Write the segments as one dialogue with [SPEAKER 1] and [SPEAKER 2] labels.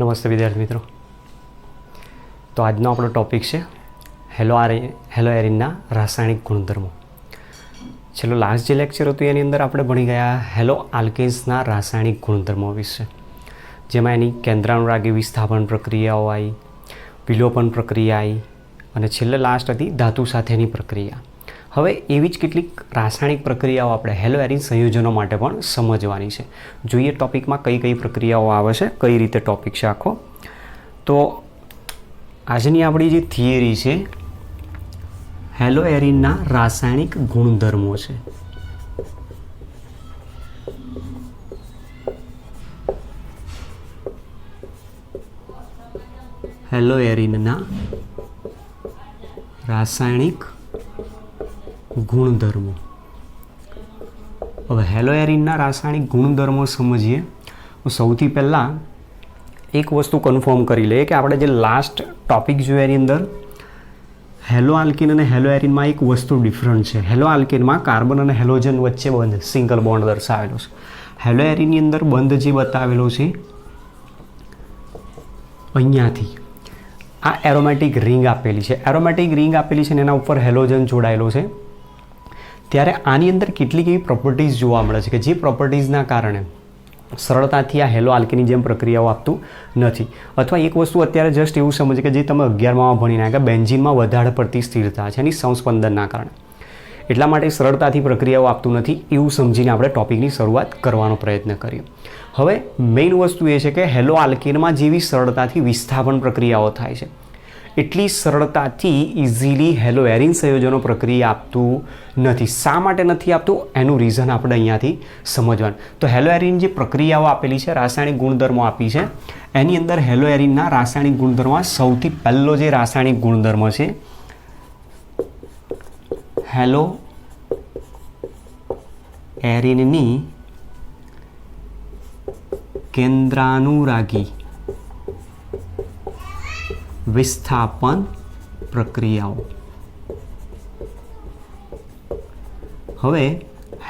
[SPEAKER 1] નમસ્તે વિદ્યાર્થી મિત્રો. તો આજનો આપણો ટૉપિક છે હેલો એરિનના રાસાયણિક ગુણધર્મો. છેલ્લો લાસ્ટ જે લેક્ચર હતું એની અંદર આપણે ભણી ગયા હેલો આલ્કેન્સના રાસાયણિક ગુણધર્મો વિશે, જેમાં એની કેન્દ્રાનુરાગી વિસ્થાપન પ્રક્રિયાઓ આવી, વિલોપન પ્રક્રિયા આવી અને છેલ્લે લાસ્ટ હતી ધાતુ સાથેની પ્રક્રિયા. હવે એવી જ કેટલીક રાસાયણિક પ્રક્રિયાઓ આપણે હેલો એરિન સંયોજનો માટે પણ સમજવાની છે. જોઈએ ટૉપિકમાં કઈ કઈ પ્રક્રિયાઓ આવે છે, કઈ રીતે ટૉપિક છે આખો. તો આજની આપણી જે થિયરી છે હેલો એરિનના રાસાયણિક ગુણધર્મો છે. હેલો એરિનના રાસાયણિક ગુણધર્મો. હવે હેલો એરિનના રાસાયણિક ગુણધર્મો સમજીએ તો સૌથી પહેલાં એક વસ્તુ કન્ફર્મ કરી લઈએ કે આપણે જે લાસ્ટ ટોપિક જોયા એની અંદર હેલો આલ્કીન અને હેલો એરિનમાં એક વસ્તુ ડિફરન્ટ છે. હેલો આલ્કીનમાં કાર્બન અને હેલોજન વચ્ચે બંધ સિંગલ બોન્ડ દર્શાવેલો છે. હેલો એરિનની અંદર બંધ જે બતાવેલો છે અહીંયાથી આ એરોમેટિક રિંગ આપેલી છે. એરોમેટિક રિંગ આપેલી છે અને એના ઉપર હેલોજન જોડાયેલો છે. ત્યારે આની અંદર કેટલીક એવી પ્રોપર્ટીઝ જોવા મળે છે કે જે પ્રોપર્ટીઝના કારણે સરળતાથી આ હેલો આલ્કીની જેમ પ્રક્રિયાઓ આપતું નથી. અથવા એક વસ્તુ અત્યારે જસ્ટ એવું સમજે કે જે તમે 11માં ભણીને આવ્યા કે બેન્ઝીનમાં વધારે પડતી સ્થિરતા છે એની સંસ્પંદનના કારણે, એટલા માટે સરળતાથી પ્રક્રિયાઓ આપતું નથી એવું સમજીને આપણે ટોપિકની શરૂઆત કરવાનો પ્રયત્ન કરીએ. હવે મેઇન વસ્તુ એ છે કે હેલો આલ્કીનમાં જેવી સરળતાથી વિસ્થાપન પ્રક્રિયાઓ થાય છે એટલી સરળતાથી ઇઝીલી હેલો એરિન સંયોજનો પ્રક્રિયા આપતું નથી. શા માટે નથી આપતું એનું રીઝન આપણે અહીંયાથી સમજવાનું. તો હેલો એરિન જે પ્રક્રિયાઓ આપેલી છે, રાસાયણિક ગુણધર્મો આપી છે, એની અંદર હેલો એરિનના રાસાયણિક ગુણધર્મમાં સૌથી પહેલો જે રાસાયણિક ગુણધર્મ છે હેલો એરિનની કેન્દ્રાનુરાગી વિસ્થાપન પ્રક્રિયાઓ. હવે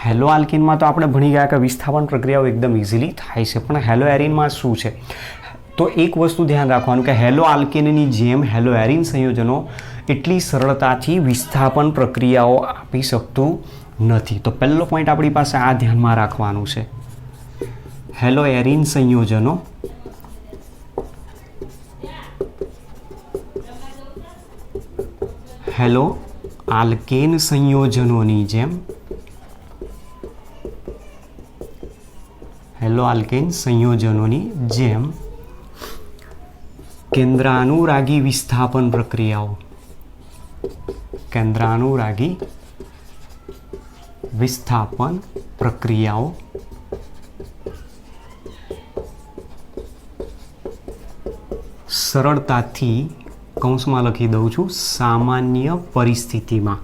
[SPEAKER 1] હેલો આલ્કીનમાં તો આપણે ભણી ગયા કે વિસ્થાપન પ્રક્રિયાઓ એકદમ ઇઝીલી થાય છે, પણ હેલો એરિનમાં શું છે? તો એક વસ્તુ ધ્યાન રાખવાનું કે હેલો આલ્કેનની જેમ હેલો એરિન સંયોજનો એટલી સરળતાથી વિસ્થાપન પ્રક્રિયાઓ આપી શકતું નથી. તો પહેલો પોઈન્ટ આપણી પાસે આ ધ્યાનમાં રાખવાનું છે. હેલો એરિન સંયોજનો હેલો આલ્કેન સંયોજનોની જેમ કેન્દ્રાનુરાગી વિસ્થાપન પ્રક્રિયાઓ સરળતાથી, કૌંસમાં લખી દઉં છું, સામાન્ય પરિસ્થિતિમાં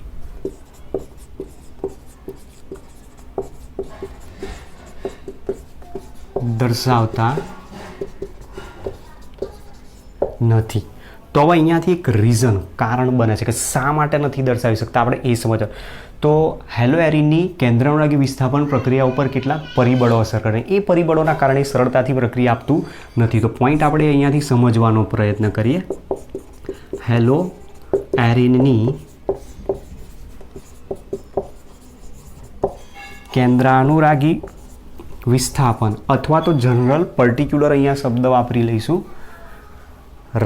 [SPEAKER 1] દર્શાવતા નથી. તો હવે અહીંયાથી એક રીઝન, કારણ બને છે કે શા માટે નથી દર્શાવી શકતા, આપણે એ સમજવા. તો હેલો એરિનની કેન્દ્રાનુરાગી વિસ્થાપન પ્રક્રિયા ઉપર કેટલાક પરિબળો અસર કરે, એ પરિબળોના કારણે સરળતાથી પ્રક્રિયા આપતું નથી. તો પોઈન્ટ આપણે અહીંયાથી સમજવાનો પ્રયત્ન કરીએ. હેલો એરિનની કેન્દ્રાનુરાગી વિસ્થાપન અથવા તો જનરલ પર્ટિક્યુલર અહીંયા શબ્દ વાપરી લઈશું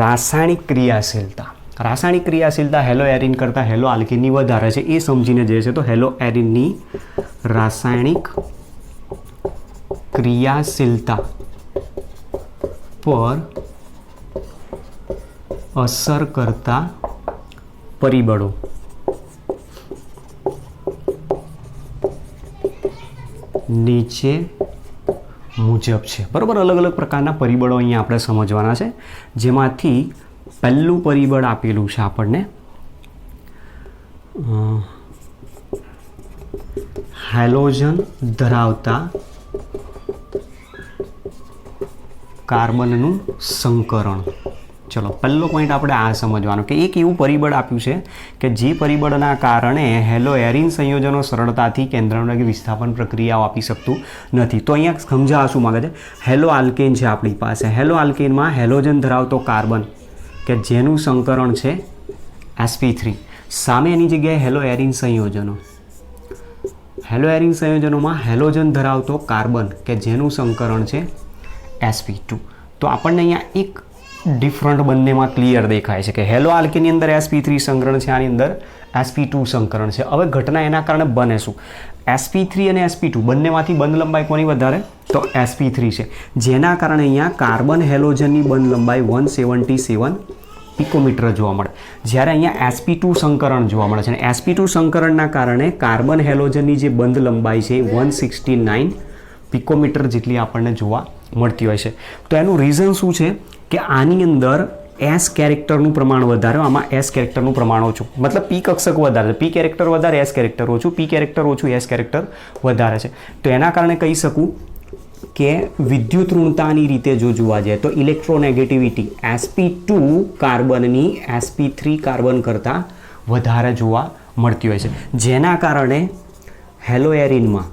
[SPEAKER 1] રાસાયણિક ક્રિયાશીલતા. રાસાયણિક ક્રિયાશીલતા હેલો એરિન કરતાં હેલો આલ્કીનની વધારે છે એ સમજીને જે છે તો હેલો એરિનની રાસાયણિક ક્રિયાશીલતા પર અસર કરતા પરિબળો નીચે મુજબ છે. બરાબર, અલગ અલગ પ્રકારના પરિબળો અહીંયા આપણે સમજવાના છે, જેમાંથી પહેલું પરિબળ આપેલું છે આપણને હેલોજન ધરાવતા કાર્બનનું સંકરણ. ચલો પહેલો પોઈન્ટ આપણે આ સમજવાનો કે એક એવું પરિબળ આપ્યું છે કે જે પરિબળના કારણે હેલો એરિન સંયોજનો સરળતાથી કેન્દ્રનું વિસ્થાપન પ્રક્રિયાઓ આપી શકતું નથી. તો અહીંયા સમજાવવા શું માગે છે, હેલો આલ્કેન છે આપણી પાસે. હેલો આલ્કેનમાં હેલોજન ધરાવતો કાર્બન કે જેનું સંકરણ છે sp3, સામે એની જગ્યાએ હેલો એરિન સંયોજનો. હેલો એરિન સંયોજનોમાં હેલોજન ધરાવતો કાર્બન કે જેનું સંકરણ છે sp2. તો આપણને અહીંયા એક ડિફરન્ટ બંનેમાં ક્લિયર દેખાય છે કે હેલો આલ્કેનની અંદર sp3 સંકરણ છે, આની અંદર sp2 સંકરણ છે. હવે ઘટના એના કારણે બને શું, sp3 અને sp2 બંનેમાંથી બંધ લંબાઈ કોની વધારે, તો sp3 છે, જેના કારણે અહીંયા કાર્બન હેલોજનની બંધ લંબાઈ 177 પિકોમીટર જોવા મળે, જ્યારે અહીંયા sp2 સંકરણ જોવા મળે છે. અને sp2 સંકરણના કારણે કાર્બન હેલોજનની જે બંધ લંબાઈ છે 169 પિકોમીટર જેટલી આપણને જોવા મળતી હોય છે. તો એનું રીઝન શું છે કે આની અંદર એસ કેરેક્ટરનું પ્રમાણ વધારે, આમાં એસ કેરેક્ટરનું પ્રમાણ ઓછું, મતલબ પી કક્ષક વધારે, પી કેરેક્ટર વધારે એસ કેરેક્ટર ઓછું, પી કેરેક્ટર ઓછું એસ કેરેક્ટર વધારે છે. તો એના કારણે કહી શકું કે વિદ્યુત ઋણતાની રીતે જો જોવા જાય તો ઇલેક્ટ્રોનેગેટિવિટી sp2 કાર્બનની sp3 કાર્બન કરતાં વધારે જોવા મળતી હોય છે, જેના કારણે હેલો એરિનમાં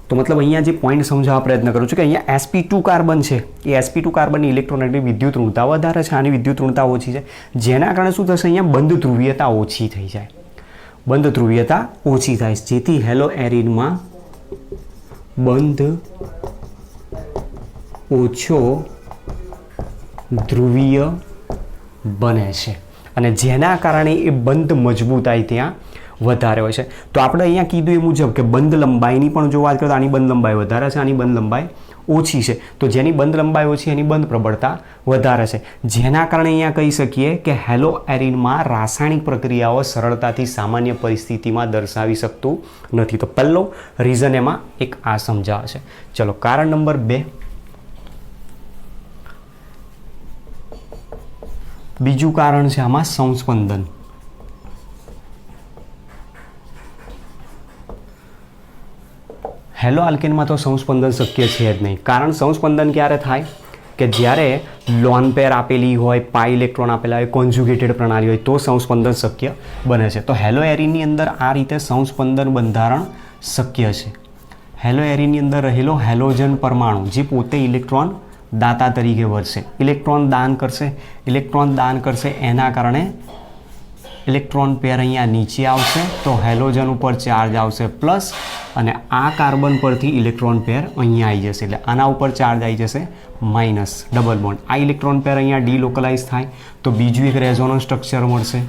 [SPEAKER 1] તો મતલબ અહીંયા જે પોઈન્ટ સમજાવવા પ્રયત્ન કરું છું કે અહીંયા sp2 કાર્બન છે એ sp2 કાર્બનની ઇલેક્ટ્રોનેગેટિવ વિદ્યુત ઋણતા વધારે છે, આની વિદ્યુત ઋણતા ઓછી છે, જેના કારણે શું થશે, અહીંયા બંધ ધ્રુવીયતા ઓછી થઈ જાય, બંધ ધ્રુવીયતા ઓછી થાય, જેથી હેલો એરિનમાં બંધ ઓછો ધ્રુવીય બને છે અને જેના કારણે એ બંધ મજબૂતાઈ ત્યાં વધારે હોય છે. તો આપણે અહીંયા કીધું એ મુજબ કે બંધ લંબાઈની પણ જો વાત કરીએ તો આની બંધ લંબાઈ વધારે છે, આની બંધ લંબાઈ ઓછી છે. તો જેની બંધ લંબાઈ ઓછી એની બંધ પ્રબળતા વધારે છે, જેના કારણે અહીંયા કહી શકીએ કે હેલો એરિનમાં રાસાયણિક પ્રક્રિયાઓ સરળતાથી સામાન્ય પરિસ્થિતિમાં દર્શાવી શકતું નથી. તો પહેલો રીઝન એમાં એક આ સમજાવે છે. ચલો કારણ નંબર 2. બીજું કારણ છે આમાં સંસ્પંદન. હેલો આલ્કેનમાં તો સંસ્પંદન શક્ય છે જ નહીં, કારણ સંસ્પંદન ક્યારે થાય કે જ્યારે લોન પેર આપેલી હોય, પાઈ ઇલેક્ટ્રોન આપેલા હોય, કોન્જ્યુગેટેડ પ્રણાલી હોય તો સંસ્પંદન શક્ય બને છે. તો હેલો એરિનની અંદર આ રીતે સંસ્પંદન બંધારણ શક્ય છે. હેલો એરિનની અંદર રહેલો હેલોજન પરમાણુ જે પોતે ઇલેક્ટ્રોન દાતા તરીકે વર્તે, ઇલેક્ટ્રોન દાન કરશે, એના કારણે ઇલેક્ટ્રોન પેર અહીંયા નીચે આવશે તો હેલોજન ઉપર ચાર્જ આવશે પ્લસ, અને આ કાર્બન પરથી ઇલેક્ટ્રોન પેર અહીંયા આવી જશે, એટલે આના ઉપર ચાર્જ આવી જશે માઇનસ, ડબલ બોન્ડ. આ ઇલેક્ટ્રોન પેર અહીંયા ડીલોકલાઇઝ થાય તો બીજું એક રેઝોનન્સ સ્ટ્રક્ચર મળશે,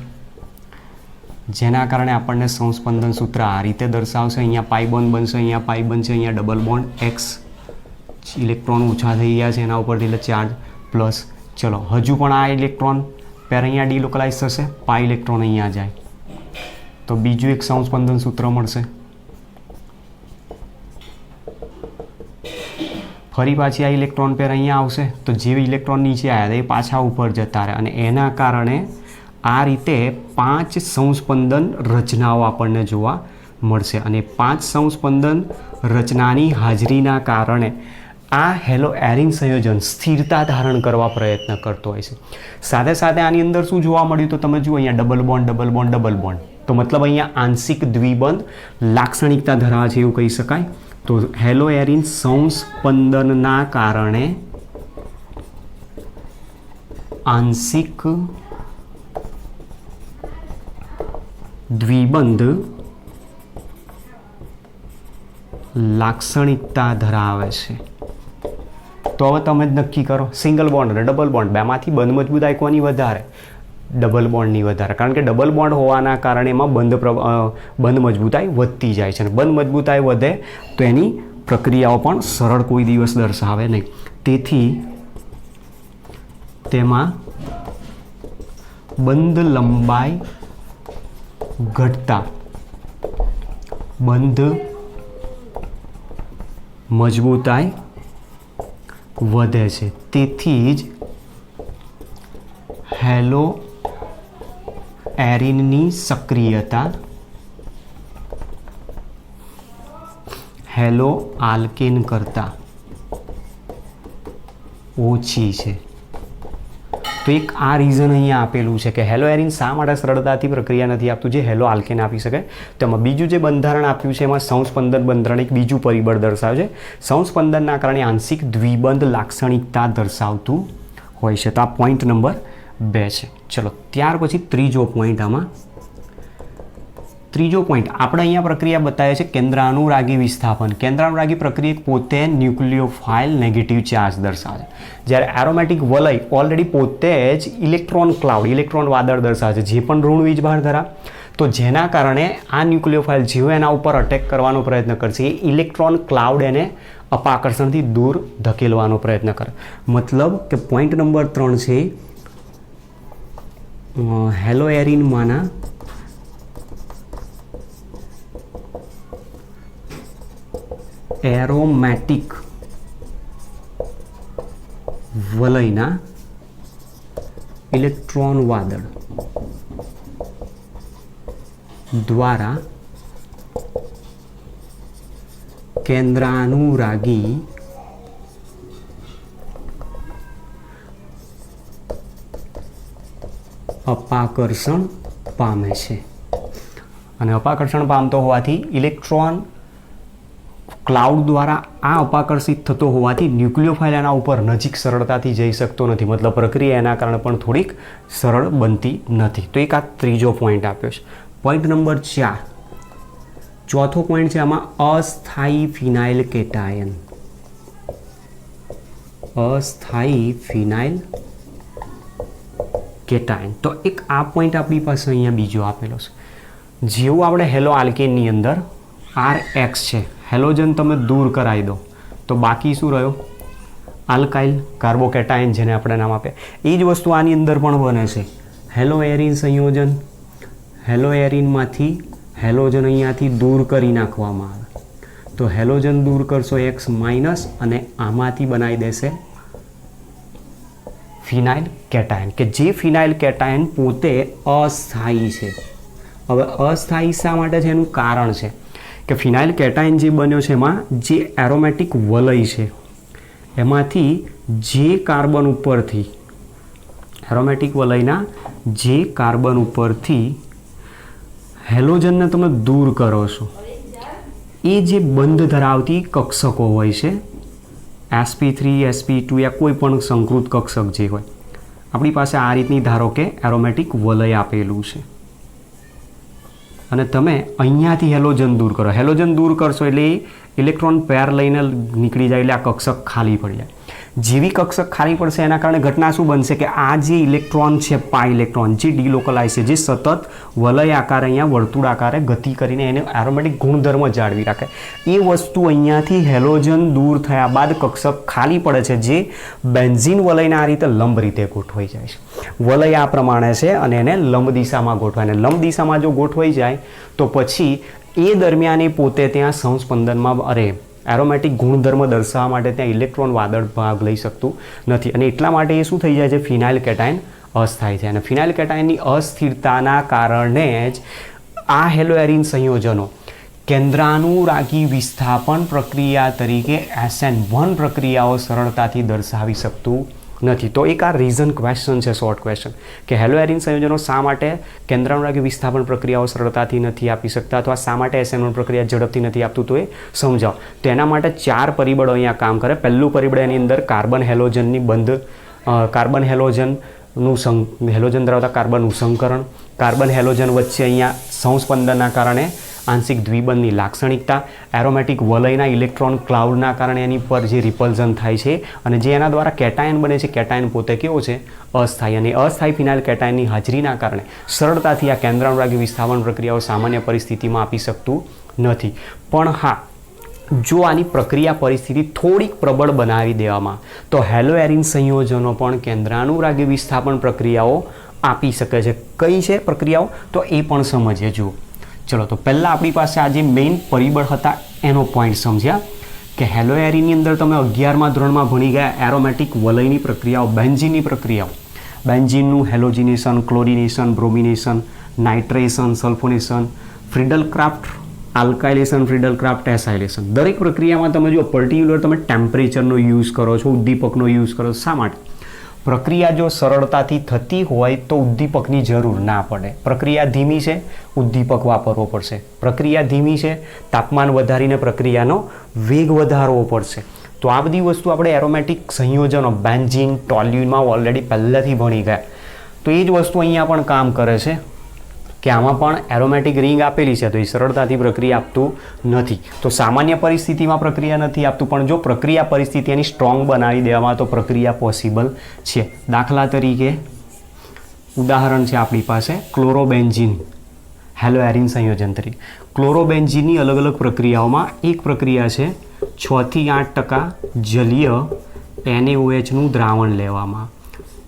[SPEAKER 1] જેના કારણે આપણને સંસ્પંદન સૂત્ર આ રીતે દર્શાવશે. અહીંયા પાઈ બોન્ડ બનશે, અહીંયા પાઈ બનશે, અહીંયા ડબલ બોન્ડ એક્સ, ઇલેક્ટ્રોન ઓછા થઈ ગયા છે એના ઉપરથી એટલે ચાર્જ પ્લસ. ચલો હજુ પણ આ ઇલેક્ટ્રોન પેર અહીંયા ડીલોકલાઇઝ થશે, પાઈ ઇલેક્ટ્રોન અહીંયા જાય તો બીજું એક સંસ્પંદન સૂત્ર મળશે. ફરી પાછી આ ઇલેક્ટ્રોન પેર અહીંયા આવશે તો જે ઇલેક્ટ્રોન નીચે આવ્યા એ પાછા ઉપર જતા રહે, અને એના કારણે આ રીતે 5 સંસ્પંદન રચનાઓ આપણને જોવા મળશે. અને 5 સંસ્પંદન રચનાની હાજરીના કારણે આ હેલો એરિન સંયોજન સ્થિરતા ધારણ કરવા પ્રયત્ન કરતો હોય છે. સાથે સાથે આની અંદર શું જોવા મળ્યું તો તમે જુઓ અહીંયા double bond, double bond, double bond, તો મતલબ અહીંયા આંશિક દ્વિબંધ લાક્ષણિકતા ધરાવે છે એવું કહી શકાય. તો હેલો એરિન સંસ્પંદનના કારણે આંશિક દ્વિબંધ લાક્ષણિકતા ધરાવે છે. તો હવે તમે જ નક્કી કરો, સિંગલ બોન્ડ અને ડબલ બોન્ડ બેમાંથી બંધ મજબૂતાઈ કોની વધારે, ડબલ બોન્ડની વધારે, કારણ કે ડબલ બોન્ડ હોવાના કારણે એમાં બંધ મજબૂતાઈ વધતી જાય છે, અને બંધ મજબૂતાઈ વધે તો એની પ્રક્રિયાઓ પણ સરળ કોઈ દિવસ દર્શાવે નહીં. તેથી તેમાં બંધ લંબાઈ ઘટતા બંધ મજબૂતાઈ વધે છે. તેથી જ હેલો એરિનની સક્રિયતા હેલો આલ્કેન કરતાં ઓછી છે. તો એક આ રીઝન અહીંયા આપેલું છે કે હેલો એરિન શા માટે સરળતાથી પ્રક્રિયા નથી આપતું જે હેલો આલ્કેન આપી શકે. તેમાં બીજું જે બંધારણ આપ્યું છે એમાં સંસ્પંદન બંધારણ એક બીજું પરિબળ દર્શાવે છે. સંસ્પંદનના કારણે આંશિક દ્વિબંધ લાક્ષણિકતા દર્શાવતું હોય છે. તો આ પોઈન્ટ નંબર 2 છે. ચલો ત્યાર પછી ત્રીજો પોઈન્ટ આપણે અહીંયા પ્રક્રિયા બતાવે છે કેન્દ્રાનુરાગી વિસ્થાપન. કેન્દ્રાનુરાગી પ્રક્રિયા પોતે ન્યુક્લિયોફાઇલ નેગેટિવ ચાર્જ દર્શાવે છે. જ્યારે એરોમેટિક વલય ઓલરેડી પોતે જ ઇલેક્ટ્રોન વાદળ દર્શાવે છે જે પણ ઋણ વીજભાર ધરાવે. તો જેના કારણે આ ન્યુક્લિયોફાઇલ જેવો એના ઉપર અટેક કરવાનો પ્રયત્ન કરશે એ ઇલેક્ટ્રોન ક્લાઉડ એને અપાકર્ષણથી દૂર ધકેલવાનો પ્રયત્ન કરે. મતલબ કે પોઈન્ટ નંબર 3 છે હેલો એરિનમાંના એરોમેટિક વલયના ઇલેક્ટ્રોન વાદળ દ્વારા કેન્દ્રાનુરાગી અપાકર્ષણ પામે છે. અને અપાકર્ષણ પામતો હોવાથી ઇલેક્ટ્રોન ક્લાઉડ દ્વારા આ અપાકર્ષિત થતો હોવાથી ન્યુક્લિયોફાઇલ એના ઉપર નજીક સરળતાથી જઈ શકતો નથી. મતલબ પ્રક્રિયા એના કારણે પણ થોડીક સરળ બનતી નથી. તો એક આ ત્રીજો પોઈન્ટ આપ્યો છે. પોઈન્ટ નંબર 4 ચોથો પોઈન્ટ છે આમાં અસ્થાયી ફિનાઇલ કેટાયન. અસ્થાયી ફિનાઇલ કેટાયન. તો એક આ પોઈન્ટ આપણી પાસે અહીંયા બીજો આપેલો છે. જેવું આપણે હેલો આલ્કેનની અંદર RX છે હેલોજન તમે દૂર કરાવી દો તો બાકી શું રહ્યો આલ્કાઇલ કાર્બોકેટાયન જેને આપણે નામ આપે. એ જ વસ્તુ આની અંદર પણ બને છે. હેલો એરિન સંયોજન હેલો એરિનમાંથી હેલોજન અહીંયાથી દૂર કરી નાખવામાં આવે તો હેલોજન દૂર કરશો X માઇનસ અને આમાંથી બનાવી દેશે ફિનાઇલ કેટાયન કે જે ફિનાઇલ કેટાયન પોતે અસ્થાયી છે. હવે અસ્થાયી શા માટે છે એનું કારણ છે કે ફિનાઇલ કેટાયન જે બન્યો છે એમાં જે એરોમેટિક વલય છે એમાંથી જે કાર્બન ઉપરથી એરોમેટિક વલયના જે કાર્બન ઉપરથી હેલોજનને તમે દૂર કરો છો એ જે બંધ ધરાવતી કક્ષકો હોય છે sp3 sp2 યા કોઈ પણ સંકૃત કક્ષક જે હોય આપણી પાસે આ રીતની ધારો કે એરોમેટિક વલય આપેલું છે અને તમે અહીંયાથી હેલોજન દૂર કરો. હેલોજન દૂર કરશો એટલે ઇલેક્ટ્રોન પેર લઈને નીકળી જાય એટલે આ કક્ષક ખાલી પડી જાય. જેવી કક્ષક ખાલી પડશે એના કારણે ઘટના શું બનશે કે આ જે ઇલેક્ટ્રોન છે પાઈ ઇલેક્ટ્રોન જે ડિલોકલાઇઝ છે જે સતત વલય આકારે અહીંયા વર્તુળ આકારે ગતિ કરીને એને એરોમેટિક ગુણધર્મ જાળવી રાખે એ વસ્તુ અહીંયાથી હેલોજન દૂર થયા બાદ કક્ષક ખાલી પડે છે જે બેન્ઝીન વલયને આ રીતે લંબ રીતે ગોઠવાઈ જાય છે. વલય આ પ્રમાણે છે અને એને લંબ દિશામાં ગોઠવાય અને લંબ દિશામાં જો ગોઠવાઈ જાય તો પછી એ દરમિયાન એ પોતે ત્યાં સંસ્પંદનમાં એરોમેટિક ગુણધર્મ દર્શાવવા માટે ત્યાં ઇલેક્ટ્રોન વાદળ ભાગ લઈ શકતું નથી અને એટલા માટે એ શું થઈ જાય છે ફિનાઇલ કેટાયન અસ્થાયી છે અને ફિનાઇલ કેટાયનની અસ્થિરતાના કારણે જ આ હેલો એરિન સંયોજનો કેન્દ્રાનુરાગી વિસ્થાપન પ્રક્રિયા તરીકે SN1 પ્રક્રિયાઓ સરળતાથી દર્શાવી શકતું નથી. તો એક આ રીઝન ક્વેશ્ચન છે શોર્ટ ક્વેશ્ચન કે હેલો એરિન સંયોજનો શા માટે કેન્દ્રાનુરાગી વિસ્થાપન પ્રક્રિયાઓ સરળતાથી નથી આપી શકતા અથવા શા માટે SN1 પ્રક્રિયા ઝડપથી નથી આપતું તો એ સમજાવો. તો એના માટે 4 પરિબળો અહીંયા કામ કરે. પહેલું પરિબળ એની અંદર કાર્બન હેલોજનની કાર્બન હેલોજન ધરાવતા કાર્બનનું સંકરણ કાર્બન હેલોજન વચ્ચે અહીંયા સંસ્પંદનના કારણે આંશિક દ્વિબંધની લાક્ષણિકતા એરોમેટિક વલયના ઇલેક્ટ્રોન ક્લાઉડના કારણે એની પર જે રિપલ્ઝન થાય છે અને જે એના દ્વારા કેટાયન બને છે કેટાયન પોતે કેવો છે અસ્થાયી અને અસ્થાયી ફિનાઇલ કેટાયનની હાજરીના કારણે સરળતાથી આ કેન્દ્રાનુરાગી વિસ્થાપન પ્રક્રિયાઓ સામાન્ય પરિસ્થિતિમાં આપી શકતું નથી. પણ હા જો આની પ્રક્રિયા પરિસ્થિતિ થોડીક પ્રબળ બનાવી દેવામાં તો હેલો એરિન સંયોજનો પણ કેન્દ્રાનુરાગી વિસ્થાપન પ્રક્રિયાઓ આપી શકે છે. કઈ છે પ્રક્રિયાઓ તો એ પણ સમજીએ. જુઓ ચલો તો પહેલાં આપણી પાસે આ જે મેઇન પરિબળ હતા એનો પોઈન્ટ સમજ્યા કે હેલો એરિનની અંદર તમે 11મા ધોરણમાં ભણી ગયા એરોમેટિક વલયની પ્રક્રિયાઓ બેન્ઝીનની પ્રક્રિયાઓ બેન્ઝીનનું halogenation chlorination bromination nitration sulphonation Friedel Crafts alkylation, Friedel Crafts, acylation. દરેક પ્રક્રિયામાં તમે જો પર્ટિક્યુલર તમે ટેમ્પરેચરનો યુઝ કરો છો, ઉદ્દીપકનો યુઝ કરો છો. શા માટે? પ્રક્રિયા જો સરળતાથી થતી હોય તો ઉદ્દીપકની જરૂર ના પડે. પ્રક્રિયા ધીમી છે, ઉદ્દીપક વાપરવો પડશે. પ્રક્રિયા ધીમી છે, તાપમાન વધારીને પ્રક્રિયાનો વેગ વધારવો પડશે. તો આ બધી વસ્તુ આપણે એરોમેટિક સંયોજનો બેન્ઝીન, ટોલ્યુઇનમાં ઓલરેડી પહેલાંથી ભણી ગયા. તો એ જ વસ્તુ અહીંયા પણ કામ કરે છે કે આમાં પણ એરોમેટિક રિંગ આપેલી છે તો એ સરળતાથી પ્રક્રિયા આપતું નથી. તો સામાન્ય પરિસ્થિતિમાં પ્રક્રિયા નથી આપતું, પણ જો પ્રક્રિયા પરિસ્થિતિ એની સ્ટ્રોંગ બનાવી દેવામાં તો પ્રક્રિયા પોસિબલ છે. દાખલા તરીકે ઉદાહરણ છે આપણી પાસે ક્લોરોબેન્ઝીન હેલોએરિન સંયોજન તરીકે. ક્લોરોબેન્ઝીનની અલગ અલગ પ્રક્રિયાઓમાં એક પ્રક્રિયા છે 6 થી 8% જલીય NaOHનું દ્રાવણ લેવામાં,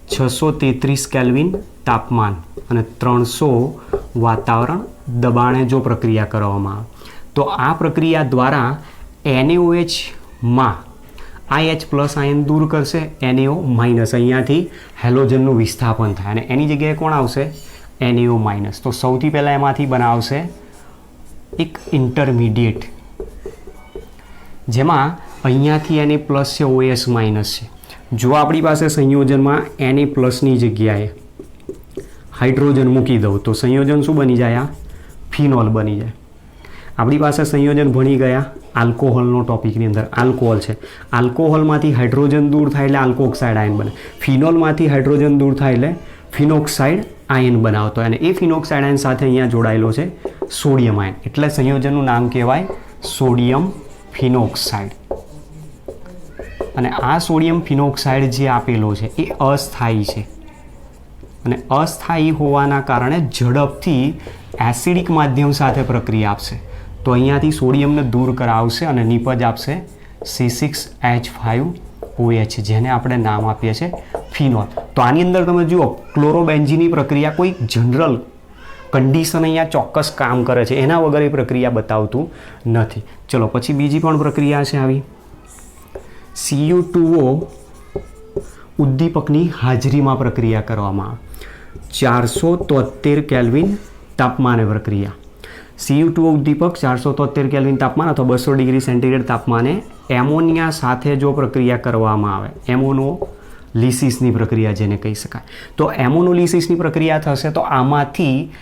[SPEAKER 1] 633 કેલ્વિન તાપમાન અને 300 વાતાવરણ દબાણે જો પ્રક્રિયા કરવામાં આવે તો આ પ્રક્રિયા દ્વારા NaOHમાં H+ આયન દૂર કરશે, NaO- અહીંયાથી હેલોજનનું વિસ્થાપન થાય અને એની જગ્યાએ કોણ આવશે? NaO-. તો સૌથી પહેલાં એમાંથી બનાવશે એક ઇન્ટરમીડિયેટ જેમાં અહીંયાથી Na+ છે, OS- છે. જો આપણી પાસે સંયોજનમાં Na+ની જગ્યાએ હાઇડ્રોજન મૂકી દઉં તો સંયોજન શું બની જાય? ફિનોલ બની જાય. આપણી પાસે સંયોજન ભણી ગયા આલ્કોહોલનો ટોપિકની અંદર. આલ્કોહોલ છે, આલ્કોહોલમાંથી હાઇડ્રોજન દૂર થાય એટલે આલ્કોક્સાઇડ આયન બને. ફિનોલમાંથી હાઇડ્રોજન દૂર થાય એટલે ફિનોક્સાઇડ આયન બનાવતો અને એ ફિનોક્સાઇડ આયન સાથે અહીંયા જોડાયેલો છે સોડિયમ આયન, એટલે સંયોજનનું નામ કહેવાય સોડિયમ ફિનોક્સાઇડ. અને આ સોડિયમ ફિનોક્સાઇડ જે આપેલો છે એ અસ્થાયી છે અને અસ્થાયી હોવાના કારણે ઝડપથી એસિડિક માધ્યમ સાથે પ્રક્રિયા આપશે. તો અહીંયાથી સોડિયમને દૂર કરાવશે અને નિપજ આપશે C6H5OH, જેને આપણે નામ આપીએ છીએ ફિનોલ. તો આની અંદર તમે જુઓ ક્લોરોબેન્ઝીનની પ્રક્રિયા કોઈ જનરલ કન્ડિશન અહીંયા ચોક્કસ કામ કરે છે, એના વગર એ પ્રક્રિયા બતાવતું નથી. ચલો પછી બીજી પણ પ્રક્રિયા છે આવી. Cu2O ઉદ્દીપકની હાજરીમાં પ્રક્રિયા કરવામાં આવે, 473 કેલ્વિન તાપમાને પ્રક્રિયા. Cu2O ઉદ્દીપક 473 કેલ્વિન તાપમાન અથવા 200 ડિગ્રી સેન્ટીગ્રેડ તાપમાને એમોનિયા સાથે જો પ્રક્રિયા કરવામાં આવે, એમોનોલિસિસની પ્રક્રિયા જેને કહી શકાય, તો એમોનોલિસિસની પ્રક્રિયા થશે તો આમાંથી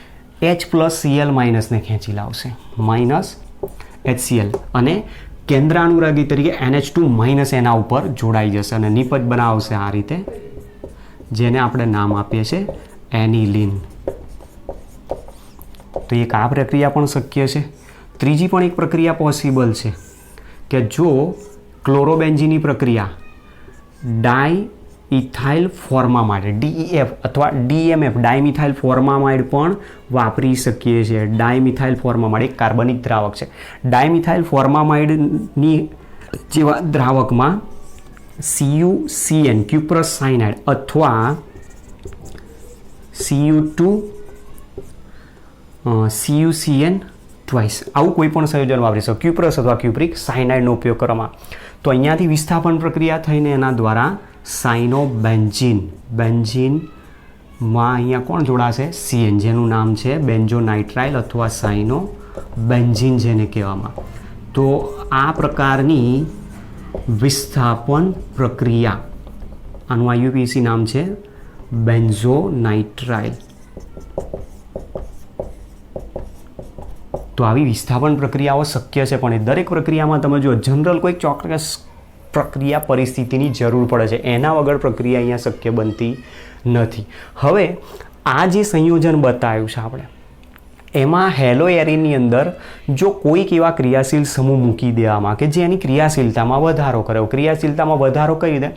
[SPEAKER 1] H+Cl- ને ખેંચી લાવશે, -HCl અને કેન્દ્રાનુરાગી તરીકે NH2- એના ઉપર જોડાઈ જશે અને નિપજ બનાવશે આ રીતે, જેને આપણે નામ આપીએ છીએ એનિલિન. તો એક આ પ્રક્રિયા પણ શક્ય છે. ત્રીજી પણ એક પ્રક્રિયા પોસિબલ છે કે જો ક્લોરોબેન્ઝીનની પ્રક્રિયા ડાયઇથાઇલ ફોર્મામાઇડ DEF અથવા DMF ડાયમિથાઇલ ફોર્મામાઇડ પણ વાપરી શકીએ છીએ. ડાયમિથાઇલ ફોર્મામાઇડ એક કાર્બનિક દ્રાવક છે. ડાયમિથાઇલ ફોર્મામાઇડની જેવા દ્રાવકમાં CuCN ક્યુપ્રસ સાયનાઇડ અથવા CuCN ટ્વાઇસ આવું કોઈ પણ સંયોજન વાપરી શકો, ક્યુપ્રસ અથવા ક્યુપ્રિક સાયનાઇડનો ઉપયોગ કરવામાં. તો અહીંયાથી વિસ્થાપન પ્રક્રિયા થઈને એના દ્વારા બેન્ઝીનમાં અહીંયા કોણ જોડાશે? CN, જેનું નામ છે બેન્ઝોનાઇટ્રાઇલ અથવા સાઇનોબેન્ઝીન જેને કહેવામાં. તો આ પ્રકારની વિસ્થાપન પ્રક્રિયા, આનું IUPAC નામ છે બેન્ઝોનાઇટ્રાઇલ. તો આવી વિસ્થાપન પ્રક્રિયાઓ શક્ય છે, પણ એ દરેક પ્રક્રિયામાં તમે જો જનરલ કોઈ ચોક્કસ પ્રક્રિયા પરિસ્થિતિની જરૂર પડે છે, એના વગર પ્રક્રિયા અહીંયા શક્ય બનતી નથી. હવે આ જે સંયોજન બતાવ્યું છે આપણે, એમાં હેલોએરિનની અંદર જો કોઈક એવા ક્રિયાશીલ સમૂહ મૂકી દેવામાં કે જે એની ક્રિયાશીલતામાં વધારો કરે, ક્રિયાશીલતામાં વધારો કરી દે,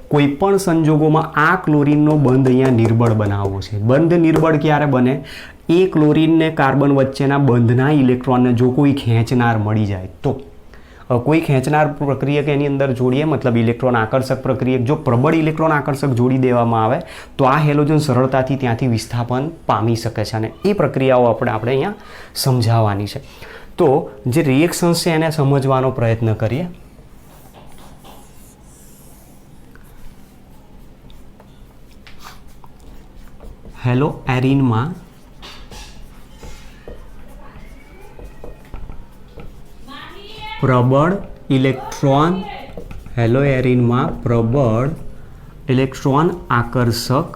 [SPEAKER 1] કોઈ પણ સંજોગોમાં આ ક્લોરીનનો બંધ અહીંયા નિર્બળ બનાવવો છે. બંધ નિર્બળ ક્યારે બને? એ ક્લોરીનને કાર્બન વચ્ચેના બંધના ઇલેક્ટ્રોનને જો કોઈ ખેંચનાર મળી જાય તો. કોઈ ખેંચનાર પ્રક્રિયક એની અંદર જોડીએ, મતલબ ઇલેક્ટ્રોન આકર્ષક પ્રક્રિયક જો પ્રબળ ઇલેક્ટ્રોન આકર્ષક જોડી દેવામાં આવે તો આ હેલોજન સરળતાથી ત્યાંથી વિસ્થાપન પામી શકે છે અને એ પ્રક્રિયાઓ આપણે અહીંયા સમજાવવાની છે. તો જે રિએક્શન્સ છે એને સમજવાનો પ્રયત્ન કરીએ. હેલોએરિનમાં પ્રબળ ઇલેક્ટ્રોન હેલોએરિનમાં પ્રબળ ઇલેક્ટ્રોન આકર્ષક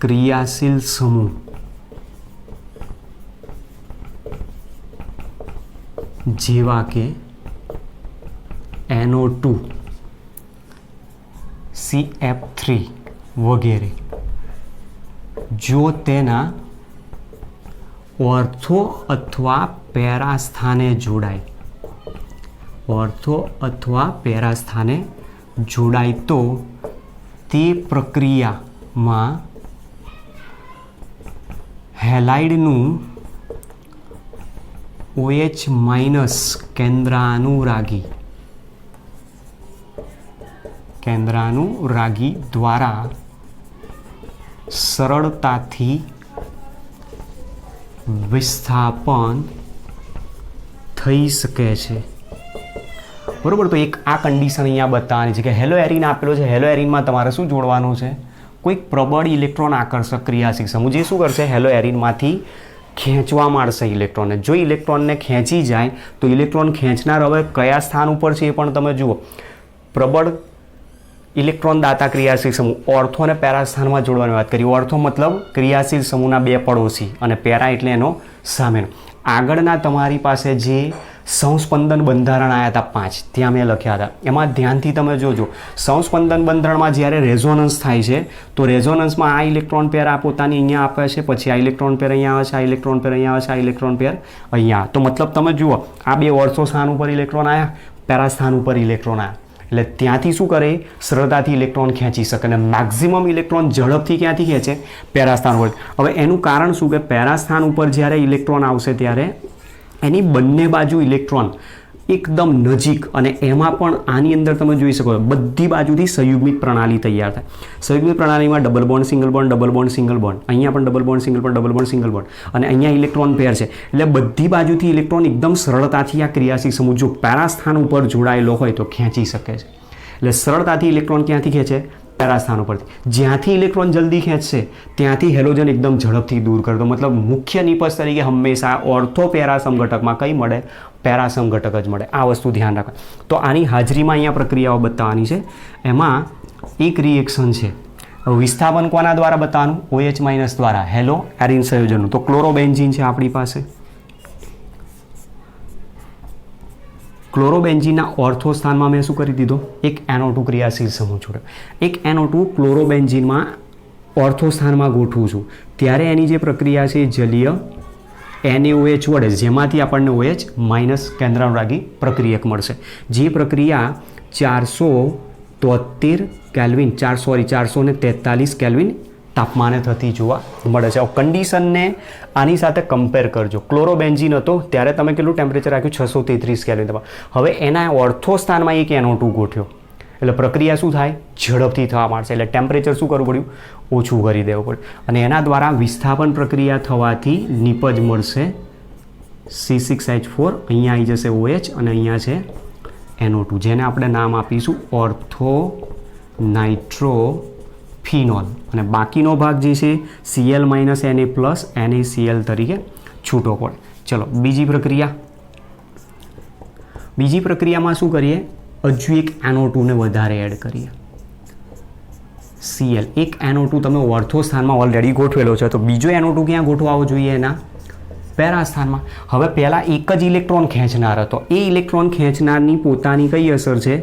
[SPEAKER 1] ક્રિયાશીલ સમૂહ જેવા કે NO2 CF3 વગેરે જો તેના ઓર્થો અથવા પેરા સ્થાને જોડાય તો તે પ્રક્રિયામાં હેલાઇડનું OH માઇનસ કેન્દ્રાનુરાગી દ્વારા સરળતાથી વિસ્થાપન થઈ શકે છે. બરોબર. તો એક આ કન્ડિશન અહીંયા બતાવવાની છે કે હેલોએરિન આપેલો છે. હેલોએરિનમાં તમારે શું જોડવાનું છે? કોઈક પ્રબળ ઇલેક્ટ્રોન આકર્ષક ક્રિયાશીલ સમૂહ જે શું કરશે? હેલોએરિનમાંથી ખેંચવા માંડશે ઇલેક્ટ્રોનને. જો ઇલેક્ટ્રોનને ખેંચી જાય તો ઇલેક્ટ્રોન ખેંચનાર હવે કયા સ્થાન ઉપર છે એ પણ તમે જુઓ. પ્રબળ ઇલેક્ટ્રોન દાતા ક્રિયાશીલ સમૂહ ઓર્થો અને પેરા સ્થાનમાં જોડવાની વાત કરી. ઓર્થો મતલબ ક્રિયાશીલ સમૂહના બે પડોશી અને પેરા એટલે એનો સામેનો. આગળના તમારી પાસે જે સંસ્પંદન બંધારણ આવ્યા હતા 5 ત્યાં મેં લખ્યા હતા. એમાં ધ્યાનથી તમે જોજો. સંસ્પંદન બંધારણમાં જ્યારે રેઝોનન્સ થાય છે તો રેઝોનન્સમાં આ ઇલેક્ટ્રોન પેર આ પોતાની અહીંયા આપે છે, પછી આ ઇલેક્ટ્રોન પેર અહીંયા આવે છે, આ ઇલેક્ટ્રોન પેર અહીંયા આવે છે, આ ઇલેક્ટ્રોન પેર અહીંયા. તો મતલબ તમે જુઓ આ બે ઓર્થો સ્થાન ઉપર ઇલેક્ટ્રોન આવ્યા, પેરા સ્થાન ઉપર ઇલેક્ટ્રોન આવ્યા. એટલે ત્યાંથી શું કરે? સરળતાથી ઇલેક્ટ્રોન ખેંચી શકે અને મેક્સિમમ ઇલેક્ટ્રોન ઝડપથી ક્યાંથી ખેંચે? પેરા સ્થાન ઉપર. હવે એનું કારણ શું કે પેરા સ્થાન ઉપર જ્યારે ઇલેક્ટ્રોન આવશે ત્યારે એની બંને બાજુ ઇલેક્ટ્રોન એકદમ નજીક અને એમાં પણ આની અંદર તમે જોઈ શકો બધી બાજુથી સંયુગ્મિત પ્રણાલી તૈયાર થાય. સંયુગ્મિત પ્રણાલીમાં double bond single bond double bond single bond, અહીંયા પણ double bond single bond double bond single bond અને અહીંયા ઇલેક્ટ્રોન પેર છે. એટલે બધી બાજુથી ઇલેક્ટ્રોન એકદમ સરળતાથી આ ક્રિયાશીલ સમૂહ જો પેરા સ્થાન ઉપર જોડાયેલો હોય તો ખેંચી શકે છે. એટલે સરળતાથી ઇલેક્ટ્રોન ક્યાંથી ખેંચે? પેરા સ્થાન ઉપરથી. જ્યાંથી ઇલેક્ટ્રોન જલ્દી ખેંચશે ત્યાંથી હેલોજન એકદમ ઝડપથી દૂર કરતો. મતલબ મુખ્ય નિપજ તરીકે હંમેશા ઓર્થો પેરા સમઘટકમાં કઈ મળે? પેરા સમઘટક જ મળે. આ વસ્તુ ધ્યાન રાખો. તો આની હાજરીમાં અહીંયા પ્રક્રિયાઓ બતાવવાની છે. એમાં એક રિએક્શન છે. વિસ્થાપન કોના દ્વારા બતાવવાનું? OH માઇનસ દ્વારા હેલો એરિન સંયોજનનું. તો ક્લોરોબેન્ઝીન છે આપણી પાસે. ક્લોરોબેન્ઝીનના ઓર્થો સ્થાનમાં મેં શું કરી દીધો? એક NO2 ક્રિયાશીલ સમૂહ જોડ્યો. એક NO2 ક્લોરોબેન્ઝીનમાં ઓર્થો સ્થાનમાં ગોઠવું છું ત્યારે એની જે પ્રક્રિયા છે જલીય NaOH વડે જેમાંથી આપણને OH માઇનસ કેન્દ્રાનુરાગી પ્રક્રિયક મળશે. જે પ્રક્રિયા 443 કેલ્વિન 443 કેલ્વિન તાપમાને થતી જોવા મળે છે. કન્ડિશનને આની સાથે કમ્પેર કરજો. ક્લોરોબેન્ઝીન હતો ત્યારે તમે કેટલું ટેમ્પરેચર રાખ્યું? 633 કેલ્વિન. હવે એના ઓર્થો સ્થાનમાં એક NO2 ગોઠ્યો એટલે પ્રક્રિયા શું થાય? ઝડપથી થવા માંડશે. એટલે ટેમ્પરેચર શું કરવું પડ્યું? ઓછું કરી દેવું પડ્યું. અને એના દ્વારા વિસ્થાપન પ્રક્રિયા થવાથી નિપજ મળશે C6H4. અહીંયા આવી જશે OH અને અહીંયા છે NO2 જેને આપણે નામ આપીશું ઓર્થો નાઇટ્રોફિનોલ. અને બાકીનો ભાગ જે છે Cl - Na NaCl તરીકે છૂટો પડે. ચલો બીજી પ્રક્રિયામાં શું કરીએ? હજુ એક NO2 ને વધારે એડ કરીએ. Cl. એક NO2 તમે ઓર્થો સ્થાનમાં ઓલરેડી ગોઠવેલો છે તો બીજો NO2 ક્યાં ગોઠવાવો જોઈએ? એના પેરા સ્થાનમાં. હવે પહેલાં એક જ ઇલેક્ટ્રોન ખેંચનાર હતો. એ ઇલેક્ટ્રોન ખેંચનારની પોતાની કઈ અસર છે?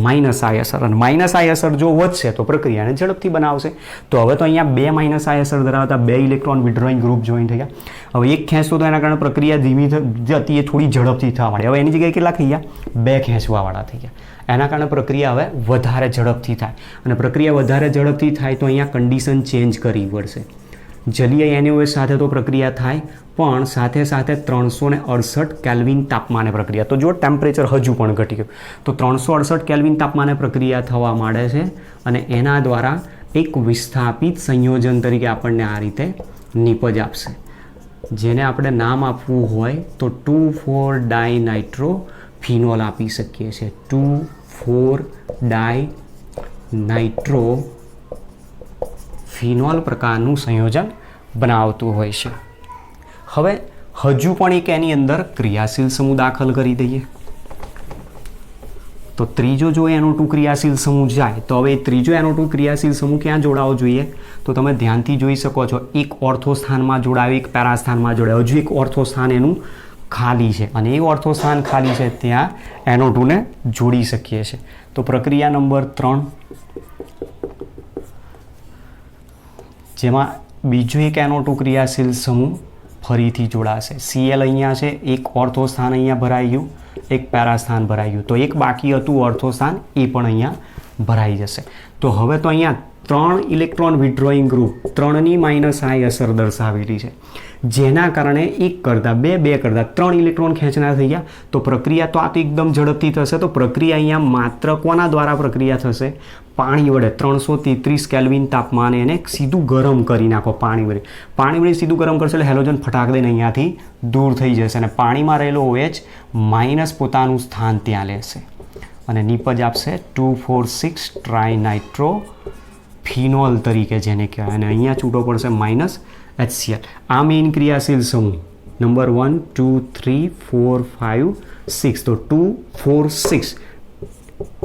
[SPEAKER 1] માઇનસ આઈ અસર. અને માઇનસ આઈ અસર જો વધશે તો પ્રક્રિયાને ઝડપથી બનાવશે. તો હવે તો અહીંયા બે માઇનસ આઈ અસર ધરાવતા બે ઇલેક્ટ્રોન વિડ્રોઈંગ ગ્રુપ જોઈન થઈ ગયા. હવે એક ખેંચતો તો એના કારણે પ્રક્રિયા ધીમી જતી એ થોડી ઝડપથી થવા માંડી. હવે એની જગ્યાએ કેટલા થઈ ગયા? બે ખેંચવાવાળા થઈ ગયા. એના કારણે પ્રક્રિયા હવે વધારે ઝડપથી થાય. અને પ્રક્રિયા વધારે ઝડપથી થાય તો અહીંયા કન્ડિશન ચેન્જ કરવી પડશે. જલીય NaOH સાથે તો પ્રક્રિયા થાય પણ સાથે સાથે 368 કેલ્વિન તાપમાને પ્રક્રિયા. તો જો ટેમ્પરેચર હજુ પણ ઘટી ગયું તો 368 કેલ્વિન તાપમાને પ્રક્રિયા થવા માંડે છે અને એના દ્વારા એક વિસ્થાપિત સંયોજન તરીકે આપણને આ રીતે નિપજ આપશે જેને આપણે નામ આપવું હોય તો 2,4-ડાયનાઇટ્રોફિનોલ આપી શકીએ છીએ. 2,4-ડાયનાઇટ્રોફિનોલ પ્રકારનું સંયોજન બનાવતું હોય છે. હવે હજુ પણ એક એની અંદર ક્રિયાશીલ સમૂહ દાખલ કરી દઈએ. તો ત્રીજો જો NO2 ક્રિયાશીલ સમૂહ જાય તો હવે ત્રીજો NO2 ક્રિયાશીલ સમૂહ ક્યાં જોડાવો જોઈએ? તો તમે ધ્યાનથી જોઈ શકો છો, એક ઓર્થો સ્થાનમાં જોડાયો, એક પેરા સ્થાનમાં જોડાયો, હજુ એક ઓર્થો સ્થાન એનું ખાલી છે અને એ ઓર્થો સ્થાન ખાલી છે ત્યાં NO2 ને જોડી શકીએ છીએ. તો પ્રક્રિયા નંબર 3, જેમાં બીજો એક NO2 ક્રિયાશીલ સમૂહ ફરીથી જોડાશે. Cl અહીંયા છે, એક ઓર્થો સ્થાન અહીંયા ભરાઈ ગયું, એક પેરા સ્થાન ભરાઈ ગયું, તો એક બાકી હતું ઓર્થો સ્થાન, એ પણ અહીંયા ભરાઈ જશે. તો હવે તો અહીંયા 3 ઇલેક્ટ્રોન વિથડ્રોઈંગ ગ્રુપ 3ની -I અસર દર્શાવેલી છે, જેના કારણે 1 કરતાં 2, 2 કરતાં 3 ઇલેક્ટ્રોન ખેંચનાર થઈ ગયા. તો પ્રક્રિયા તો આ તો એકદમ ઝડપથી થશે. તો પ્રક્રિયા અહીંયા માત્ર કોના દ્વારા પ્રક્રિયા થશે? પાણી વડે 333 કેલ્વિન તાપમાને એને સીધું ગરમ કરી નાખો. પાણી વડે સીધું ગરમ કરશે એટલે હેલોજન ફટાક દઈને અહીંયાથી દૂર થઈ જશે અને પાણીમાં રહેલો OH માઇનસ પોતાનું સ્થાન ત્યાં લેશે અને નિપજ આપશે 2,4,6 ટ્રાઇનાઇટ્રો ફિનોલ તરીકે જેને કહેવાય, અને અહીંયા છૂટો પડશે -HCl. આ મેઇન ક્રિયાશીલ સમૂહ નંબર 1, 2, 3, 4, 5, 6. તો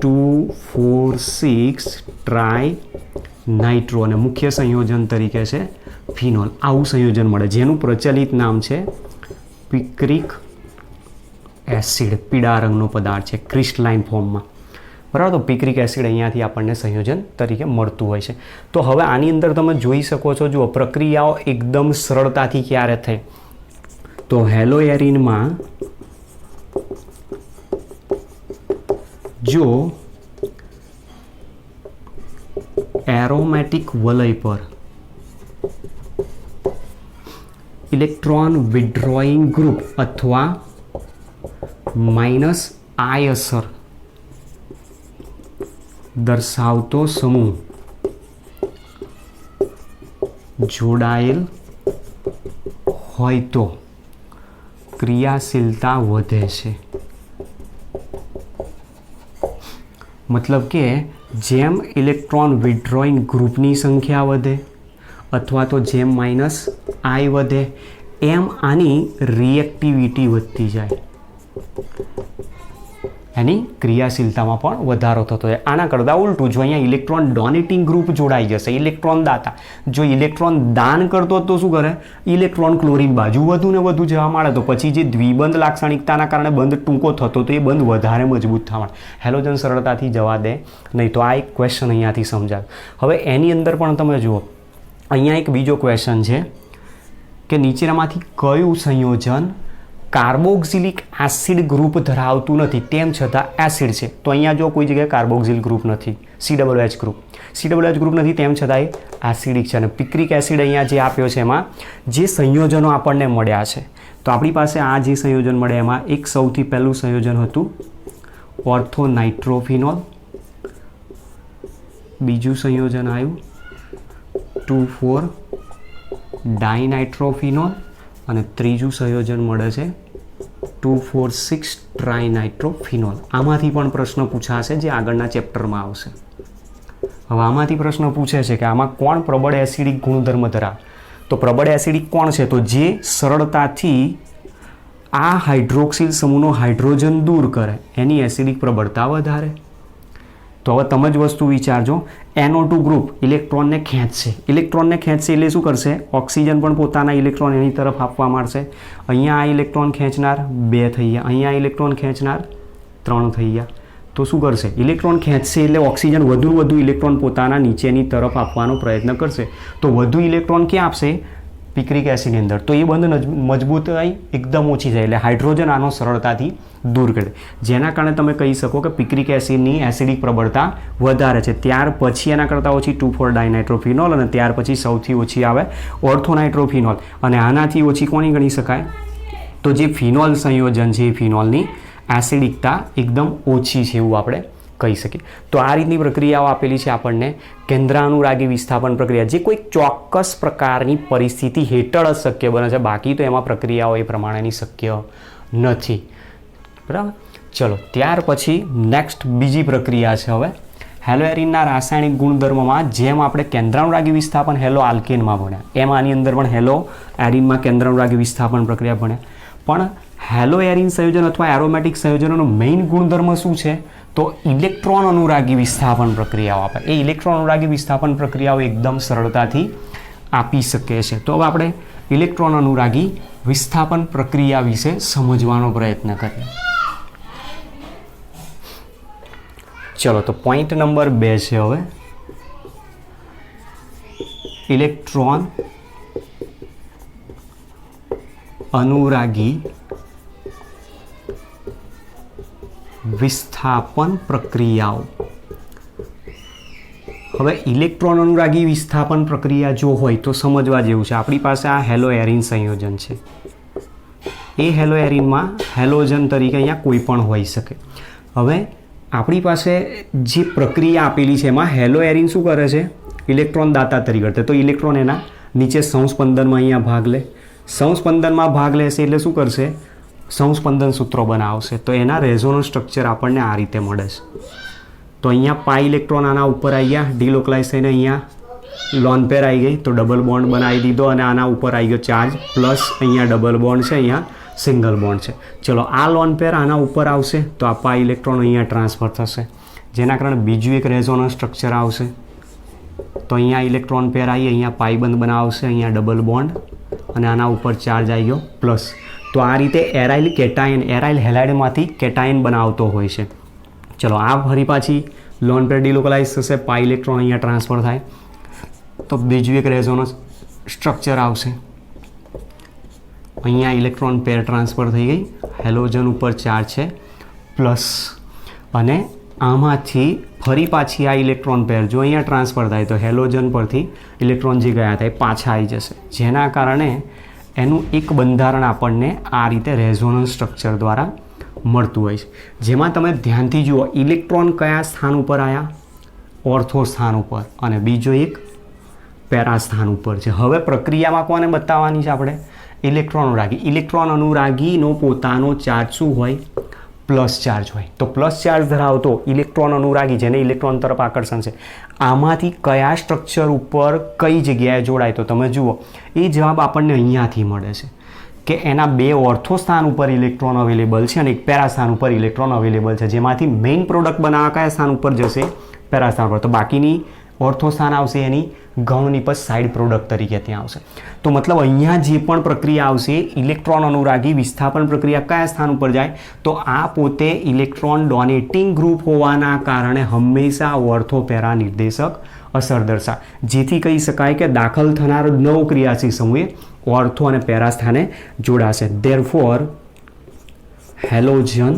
[SPEAKER 1] 2,4,6 ટ્રાઇનાઇટ્રો અને મુખ્ય સંયોજન તરીકે છે ફિનોલ. આવું સંયોજન મળે જેનું પ્રચલિત નામ છે પિક્રિક એસિડ. પીળા રંગનો પદાર્થ છે ક્રિસ્ટલાઇન ફોર્મમાં, બરાબર. તો પિક્રિક એસિડ અહીંયાથી આપણને સંયોજન તરીકે મળતું હોય છે. તો હવે આની અંદર તમે જોઈ શકો છો, જુઓ પ્રક્રિયાઓ એકદમ સરળતાથી ક્યારે થઈ? તો હેલોએરિનમાં જો એરોમેટિક વલય પર ઇલેક્ટ્રોન વિથડ્રોઈંગ ગ્રુપ અથવા -I અસર દર્શાવતો સમૂહ જોડાયેલ હોય તો ક્રિયાશીલતા વધે છે. મતલબ કે જેમ ઇલેક્ટ્રોન વિથડ્રોઈંગ ગ્રુપની સંખ્યા વધે અથવા તો જેમ -I વધે એમ આની રિએક્ટિવિટી વધતી જાય, એની ક્રિયાશીલતામાં પણ વધારો થતો હોય. આના કરતાં ઉલટું, જો અહીંયા ઇલેક્ટ્રોન ડોનેટિંગ ગ્રુપ જોડાઈ જશે, ઇલેક્ટ્રોન દાતા, જો ઇલેક્ટ્રોન દાન કરતો તો શું કરે? ઇલેક્ટ્રોન ક્લોરીન બાજુ વધુ ને વધુ જવા માંડે, તો પછી જે દ્વિબંધ લાક્ષણિકતાના કારણે બંધ ટૂંકો થતો તો એ બંધ વધારે મજબૂત થવા માંડે, હેલોજન સરળતાથી જવા દે નહીં. તો આ એક ક્વેશ્ચન અહીંયાથી સમજાય. હવે એની અંદર પણ તમે જુઓ, અહીંયા એક બીજો ક્વેશ્ચન છે કે નીચેનામાંથી કયું સંયોજન કાર્બોક્સિલિક એસિડ ગ્રુપ ધરાવતું નથી તેમ છતાં એસિડ છે? તો અહીંયા જો કોઈ જગ્યાએ કાર્બોક્સિલ ગ્રુપ નથી, COOH ગ્રુપ, COOH ગ્રુપ નથી તેમ છતાં એ એસિડિક છે. અને પિક્રિક એસિડ અહીંયા જે આપ્યો છે એમાં જે સંયોજનો આપણને મળ્યા છે, તો આપણી પાસે આ જે સંયોજન મળે એમાં એક સૌથી પહેલું સંયોજન હતું ઓર્થો નાઇટ્રોફિનોલ, બીજું સંયોજન આવ્યું 2,4 ડાયનાઇટ્રોફિનોલ અને ત્રીજું સંયોજન મળે છે 2,4,6 ટ્રાઇનાઇટ્રોફિનોલ. આમાંથી પણ પ્રશ્ન પૂછાશે જે આગળના ચેપ્ટરમાં આવશે. હવે આમાંથી પ્રશ્ન પૂછે છે કે આમાં કોણ પ્રબળ એસિડિક ગુણધર્મ ધરાવે? તો પ્રબળ એસિડિક કોણ છે? તો જે સરળતાથી આ હાઇડ્રોક્સિલ સમૂહનો હાઇડ્રોજન દૂર કરે એની એસિડિક પ્રબળતા વધારે. તો હવે તમે જ વસ્તુ વિચારજો, NO2 ગ્રુપ ઇલેક્ટ્રોનને ખેંચશે, ઇલેક્ટ્રોનને ખેંચશે એટલે શું કરશે? ઓક્સિજન પણ પોતાના ઇલેક્ટ્રોન એની તરફ આપવા માંડશે. અહીંયા આ ઇલેક્ટ્રોન ખેંચનાર 2 થઈ ગયા, અહીંયા ઇલેક્ટ્રોન ખેંચનાર 3 થઈ ગયા. તો શું કરશે? ઇલેક્ટ્રોન ખેંચશે એટલે ઓક્સિજન વધુ ઇલેક્ટ્રોન પોતાના નીચેની તરફ આપવાનો પ્રયત્ન કરશે. તો વધુ ઇલેક્ટ્રોન ક્યાં આપશે? પિક્રિક એસિડની અંદર. તો એ બંધ મજબૂતાઈ એકદમ ઓછી થાય એટલે હાઇડ્રોજન આનો સરળતાથી દૂર કરે, જેના કારણે તમે કહી શકો કે પિક્રિક એસિડની એસિડિક પ્રબળતા વધારે છે. ત્યાર પછી એના કરતાં ઓછી 2,4 ડાયનાઇટ્રોફિનોલ અને ત્યાર પછી સૌથી ઓછી આવે ઓર્થોનાઇટ્રોફિનોલ. અને આનાથી ઓછી કોની ગણી શકાય? તો જે ફિનોલ સંયોજન છે એ ફિનોલની એસિડિકતા એકદમ ઓછી છે એવું આપણે કહી શકીએ. તો આ રીતની પ્રક્રિયાઓ આપેલી છે આપણને. કેન્દ્રાનુરાગી વિસ્થાપન પ્રક્રિયા જે કોઈ ચોક્કસ પ્રકારની પરિસ્થિતિ હેઠળ જ શક્ય બને છે, બાકી તો એમાં પ્રક્રિયાઓ એ પ્રમાણેની શક્ય નથી, બરાબર. ચલો ત્યાર પછી નેક્સ્ટ બીજી પ્રક્રિયા છે હવે હેલો એરિનના રાસાયણિક ગુણધર્મમાં જેમ આપણે કેન્દ્રાનુરાગી વિસ્થાપન હેલો આલ્કેનમાં ભણ્યા એમ આની અંદર પણ હેલો એરિનમાં કેન્દ્રાનુરાગી વિસ્થાપન પ્રક્રિયા ભણ્યા. પણ હેલો એરિન સંયોજન અથવા એરોમેટિક સંયોજનોનો મેઇન ગુણધર્મ શું છે? તો ઇલેક્ટ્રોન અનુરાગી વિસ્થાપન પ્રક્રિયાઓ આપે. એ ઇલેક્ટ્રોન અનુરાગી વિસ્થાપન પ્રક્રિયાઓ એકદમ સરળતાથી આપી શકે છે. તો હવે આપણે ઇલેક્ટ્રોન અનુરાગી વિસ્થાપન પ્રક્રિયા વિશે સમજવાનો પ્રયત્ન કરીએ. ચલો, તો પોઈન્ટ નંબર 2 છે હવે ઇલેક્ટ્રોન અનુરાગી વિસ્થાપન પ્રક્રિયાઓ. હવે ઇલેક્ટ્રોન અનુરાગી વિસ્થાપન પ્રક્રિયા જો હોય તો સમજવા જેવું છે. આપણી પાસે આ હેલો એરિન સંયોજન છે. એ હેલો એરિનમાં હેલોજન તરીકે અહીંયા કોઈ પણ હોઈ શકે. હવે આપણી પાસે જે પ્રક્રિયા આપેલી છે એમાં હેલો એરિન શું કરે છે? ઇલેક્ટ્રોન દાતા તરીકે. તો ઇલેક્ટ્રોન એના નીચે સંસ્પંદનમાં અહીંયા ભાગ લે. સંસ્પંદનમાં ભાગ લેશે એટલે શું કરશે? સંસ્પંદન સૂત્રો બનાવશે. તો એના રેઝોનન્સ સ્ટ્રક્ચર આપણને આ રીતે મળે છે. તો અહીંયા પાઈ ઇલેક્ટ્રોન આના ઉપર આવી ગયા, ડિલોકલાઇઝ થઈને અહીંયા લોન પેર આવી ગઈ, તો ડબલ બોન્ડ બનાવી દીધો અને આના ઉપર આવી ગયો ચાર્જ પ્લસ અહીંયા ડબલ બોન્ડ છે, અહીંયા સિંગલ બોન્ડ છે. ચલો, આ લોન પેર આના ઉપર આવશે તો આ પાઈ ઇલેક્ટ્રોન અહીંયા ટ્રાન્સફર થશે, જેના કારણે બીજું એક રેઝોનન્સ સ્ટ્રક્ચર આવશે. તો અહીંયા ઇલેક્ટ્રોન પેર આવી, અહીંયા પાઈ બંધ બનાવશે, અહીંયા ડબલ બોન્ડ અને આના ઉપર ચાર્જ આવી ગયો પ્લસ. તો આ રીતે એરાઇલ કેટાયન, એરાઇલ હેલાઇડમાંથી કેટાયન બનાવતો હોય છે. ચલો, આ ફરી પાછી લોન પેર ડિલોકલાઇઝ થશે, પાઈ ઇલેક્ટ્રોન અહીંયા ટ્રાન્સફર થાય તો બીજું એક રેઝોનન્સ સ્ટ્રક્ચર આવશે. અહીંયા ઇલેક્ટ્રોન પેર ટ્રાન્સફર થઈ ગઈ, હેલોજન ઉપર ચાર્જ છે પ્લસ, અને આમાંથી ફરી પાછી આ ઇલેક્ટ્રોન પેર જો અહીંયા ટ્રાન્સફર થાય તો હેલોજન પરથી ઇલેક્ટ્રોન જે ગયા હતા એ પાછા આવી જશે, જેના કારણે એનું એક બંધારણ આપણને આ રીતે રેઝોનન્સ સ્ટ્રક્ચર દ્વારા મળતું હોય છે. જેમાં તમે ધ્યાનથી જુઓ, ઇલેક્ટ્રોન કયા સ્થાન ઉપર આવ્યા? ઓર્થો સ્થાન ઉપર, અને બીજો એક પેરા સ્થાન ઉપર છે. હવે પ્રક્રિયામાં કોને બતાવવાની છે આપણે? ઇલેક્ટ્રોન અનુરાગી. ઇલેક્ટ્રોન અનુરાગીનો પોતાનો ચાર્જ શું હોય? પ્લસ ચાર્જ હોય. તો પ્લસ ચાર્જ ધરાવતો ઇલેક્ટ્રોન અનુરાગી, જેને ઇલેક્ટ્રોન તરફ આકર્ષણ છે, આમાંથી કયા સ્ટ્રક્ચર ઉપર કઈ જગ્યાએ જોડાય? તો તમે જુઓ, એ જવાબ આપણને અહીંયાથી મળે છે કે એના 2 ઓર્થો સ્થાન ઉપર ઇલેક્ટ્રોન અવેલેબલ છે અને એક પેરા સ્થાન ઉપર ઇલેક્ટ્રોન અવેલેબલ છે, જેમાંથી મેઇન પ્રોડક્ટ બનાવવા કયા સ્થાન ઉપર જશે? પેરા સ્થાન પર. તો બાકીની ઓર્થો સ્થાન આવશે એની ગૌણ નિપજ સાઇડ પ્રોડક્ટ તરીકે ત્યાં આવશે. તો મતલબ અહીંયા જે પણ પ્રક્રિયા આવશે, ઇલેક્ટ્રોન અનુરાગી વિસ્થાપન પ્રક્રિયા કયા સ્થાન ઉપર જાય? તો આ પોતે ઇલેક્ટ્રોન ડોનેટિંગ ગ્રુપ હોવાના કારણે હંમેશા ઓર્થો પેરા નિર્દેશક અસર દર્શાવે, જેથી કહી શકાય કે દાખલ થનાર નવ ક્રિયાશીલ સમૂહે ઓર્થો અને પેરા સ્થાને જોડાશે. Therefore halogen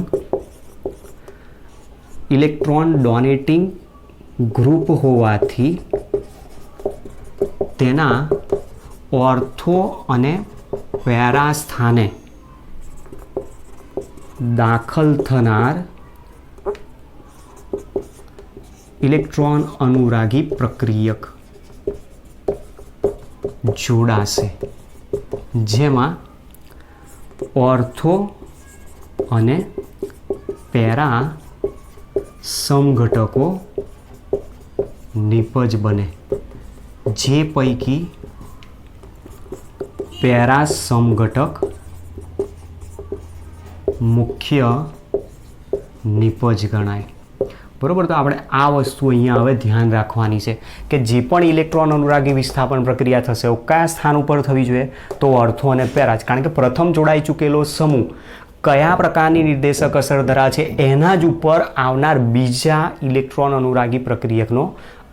[SPEAKER 1] electron donating group હોવાથી તેના ઓર્થો અને પેરા સ્થાને દાખલ થનાર ઇલેક્ટ્રોન અનુરાગી પ્રક્રિયક જોડાશે, જેમાં ઓર્થો અને પેરા સમઘટકો નિપજ બને, જે પૈકી પેરા સમઘટક મુખ્ય નિપજ ગણાય. બરાબર. તો આપણે આ વસ્તુ અહીંયા હવે ધ્યાન રાખવાની છે કે જે પણ ઇલેક્ટ્રોન અનુરાગી વિસ્થાપન પ્રક્રિયા થશે એ કયા સ્થાન ઉપર થવી જોઈએ? તો ઓર્થો અને પેરા જ. કારણ કે પ્રથમ જોડાઈ ચૂકેલો સમૂહ કયા પ્રકારની નિર્દેશક અસર ધરાવે છે એના જ ઉપર આવનાર બીજા ઇલેક્ટ્રોન અનુરાગી પ્રક્રિયકનો